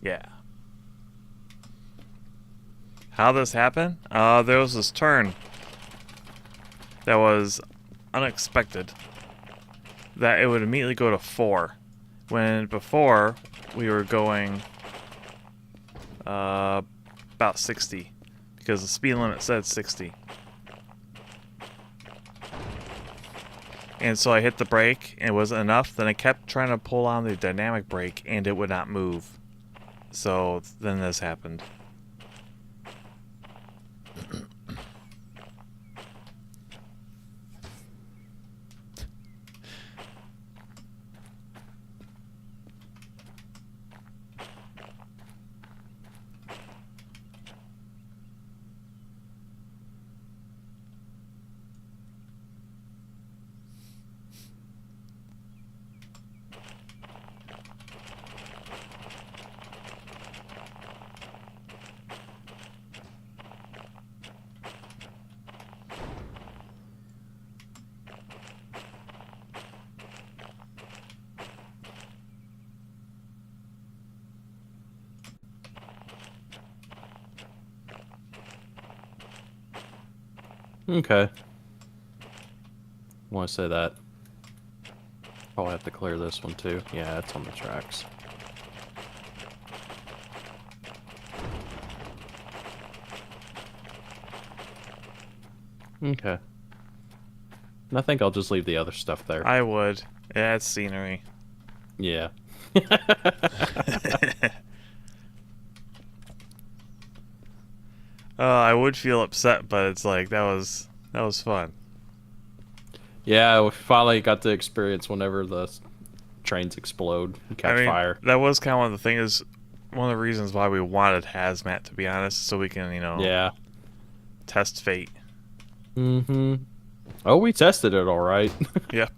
Yeah. How this happened? There was this turn that was unexpected. That it would immediately go to 4. When before, we were going about 60. Because the speed limit said 60. And so I hit the brake, and it wasn't enough. Then I kept trying to pull on the dynamic brake, and it would not move. So then this happened. Okay. Want to say that. Probably have to clear this one too. Yeah, it's on the tracks. Okay. And I think I'll just leave the other stuff there. I would. Yeah, it's scenery. Yeah. I would feel upset, but it's like that was fun. Yeah, we finally got to experience whenever the trains explode and catch fire. That was kind of one of the things. One of the reasons why we wanted hazmat, to be honest, so we can, Yeah. test fate. Mm-hmm. Oh, we tested it all right. Yep.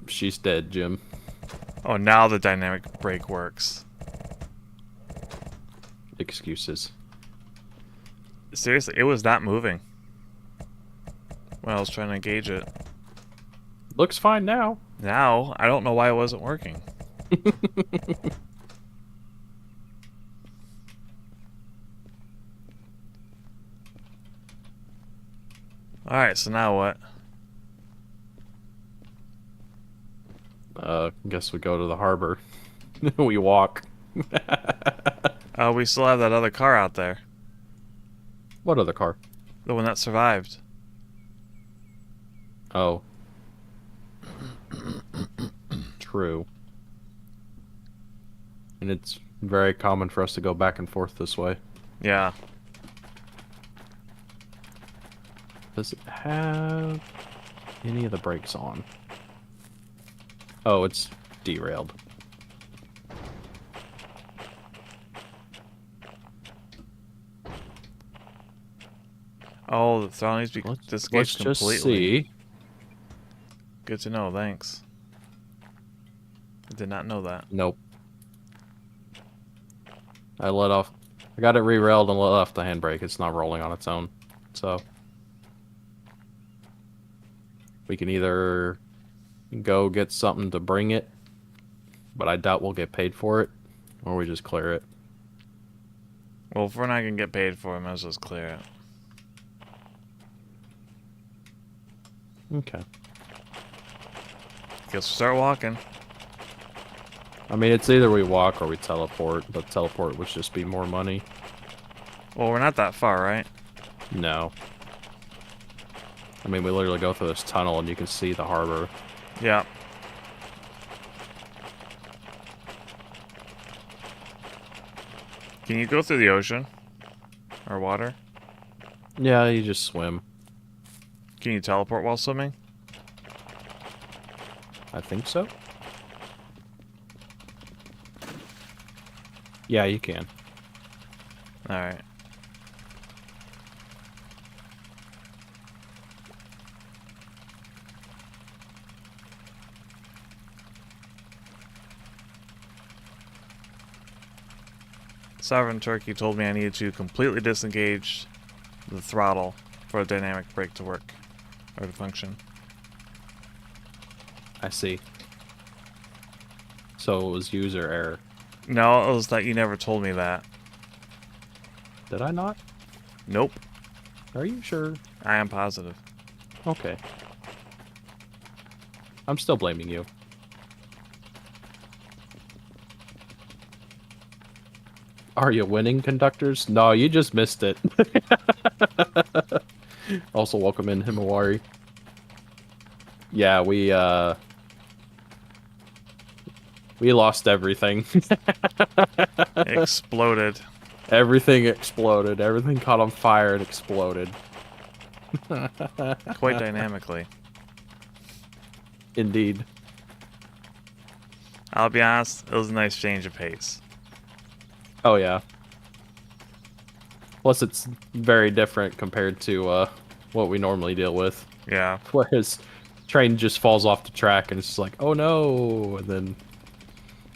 She's dead, Jim. Oh, now the dynamic brake works. Excuses. Seriously, it was not moving when I was trying to engage it. Looks fine now. Now, I don't know why it wasn't working. Alright, so now what? Guess we go to the harbor. We walk. We still have that other car out there. What other car? The one that survived. Oh. True. And it's very common for us to go back and forth this way. Yeah. Does it have any of the brakes on? Oh, it's derailed. Oh, the throttle needs to be disengaged completely. Just see. Good to know, thanks. I did not know that. Nope. I got it re-railed and let off the handbrake. It's not rolling on its own. So we can either go get something to bring it, but I doubt we'll get paid for it, or we just clear it. Well, if we're not going to get paid for it, might as well just clear it. Okay. Guess we'll start walking. I mean, it's either we walk or we teleport, but teleport would just be more money. Well, we're not that far, right? No. I mean, we literally go through this tunnel and you can see the harbor. Yeah. Can you go through the ocean? Or water? Yeah, you just swim. Can you teleport while swimming? I think so. Yeah, you can. Alright. Sovereign Turkey told me I needed to completely disengage the throttle for a dynamic brake to work, or to function. I see. So it was user error. No, it was that you never told me that. Did I not? Nope. Are you sure? I am positive. Okay. I'm still blaming you. Are you winning, conductors? No, you just missed it. Also, welcome in, Himawari. Yeah, we lost everything. It exploded. Everything exploded. Everything caught on fire and exploded. Quite dynamically. Indeed. I'll be honest, it was a nice change of pace. Oh, yeah. Plus, it's very different compared to what we normally deal with. Yeah. Whereas train just falls off the track and it's just like, oh no, and then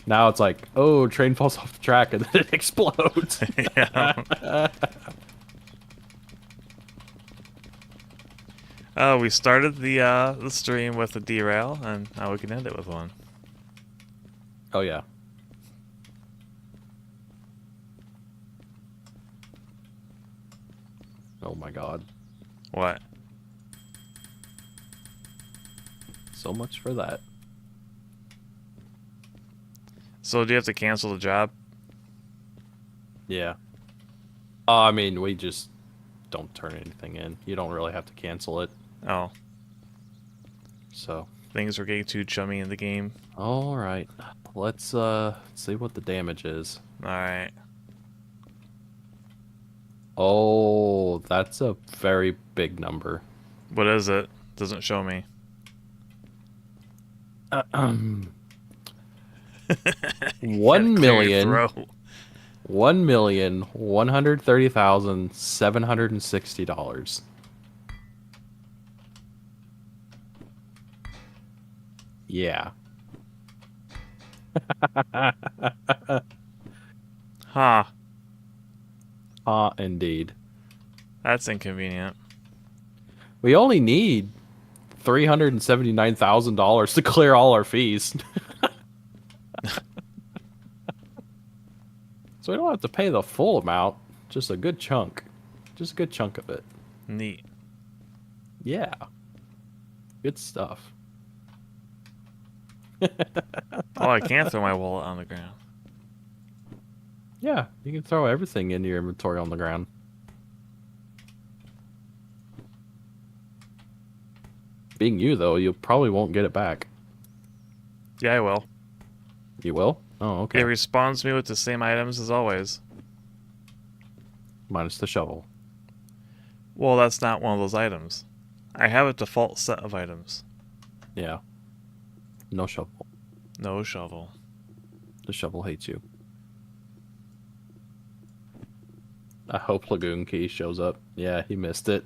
now it's like, oh, train falls off the track and then it explodes. Yeah. We started the stream with a derail, and now we can end it with one. Oh yeah. Oh my god. What? So much for that. So do you have to cancel the job? Yeah. I mean, we just don't turn anything in. You don't really have to cancel it. Oh. So. Things were getting too chummy in the game. Alright. Let's see what the damage is. Alright. Oh, that's a very big number. What is it? Doesn't show me. 1,130,760 $. Yeah. Huh. Indeed. That's inconvenient. We only need $379,000 to clear all our fees. So we don't have to pay the full amount, just a good chunk. Just a good chunk of it. Neat. Yeah. Good stuff. Oh, I can't throw my wallet on the ground. Yeah, you can throw everything into your inventory on the ground. Being you, though, you probably won't get it back. Yeah, I will. You will? Oh, okay. It respawns me with the same items as always. Minus the shovel. Well, that's not one of those items. I have a default set of items. Yeah. No shovel. No shovel. The shovel hates you. I hope Lagoon Key shows up. Yeah, he missed it.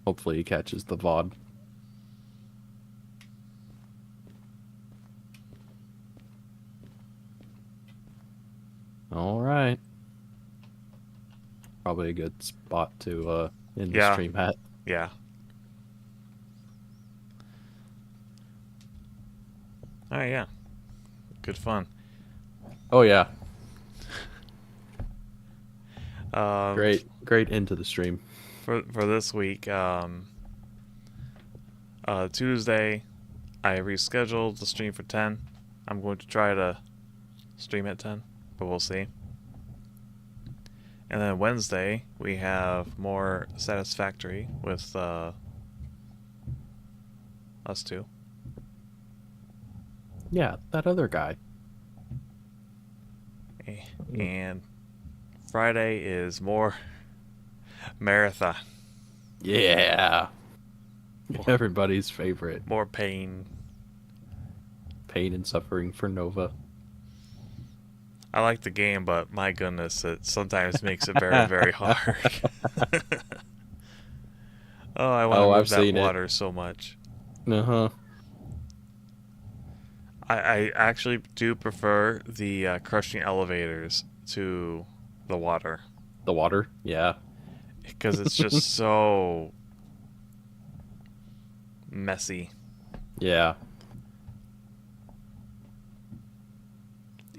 Hopefully he catches the VOD. Alright. Probably a good spot to end the stream at. Yeah. Alright, yeah. Good fun. Oh yeah. Um, Great end to the stream. For this week, Tuesday, I rescheduled the stream for 10. I'm going to try to stream at 10, but we'll see. And then Wednesday, we have more Satisfactory with us two. Yeah, that other guy. And Friday is more Marathon. Yeah. Everybody's favorite. More pain. Pain and suffering for Nova. I like the game, but my goodness, it sometimes makes it very, very hard. Oh, I want to move that water so much. Uh-huh. I actually do prefer the crushing elevators to the water. The water? Yeah. Because it's just so messy. Yeah.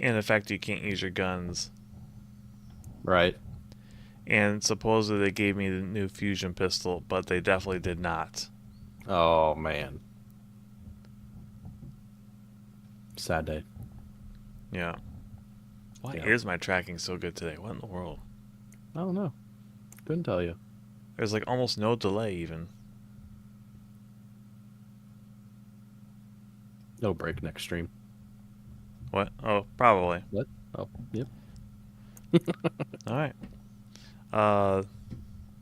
And the fact you can't use your guns. Right. And supposedly they gave me the new fusion pistol, but they definitely did not. Oh, man. Sad day. Yeah. Why is my tracking so good today? What in the world? I don't know. Couldn't tell you. There's like almost no delay even. It'll break next stream. What? Oh, probably. What? Oh, yep. Alright.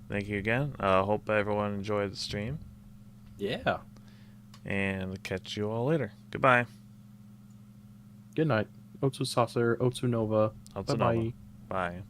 Thank you again. Hope everyone enjoyed the stream. Yeah. And catch you all later. Goodbye. Good night. PascalSaucer, Otsu Nova. Otsu Bye-bye. Nova. Bye.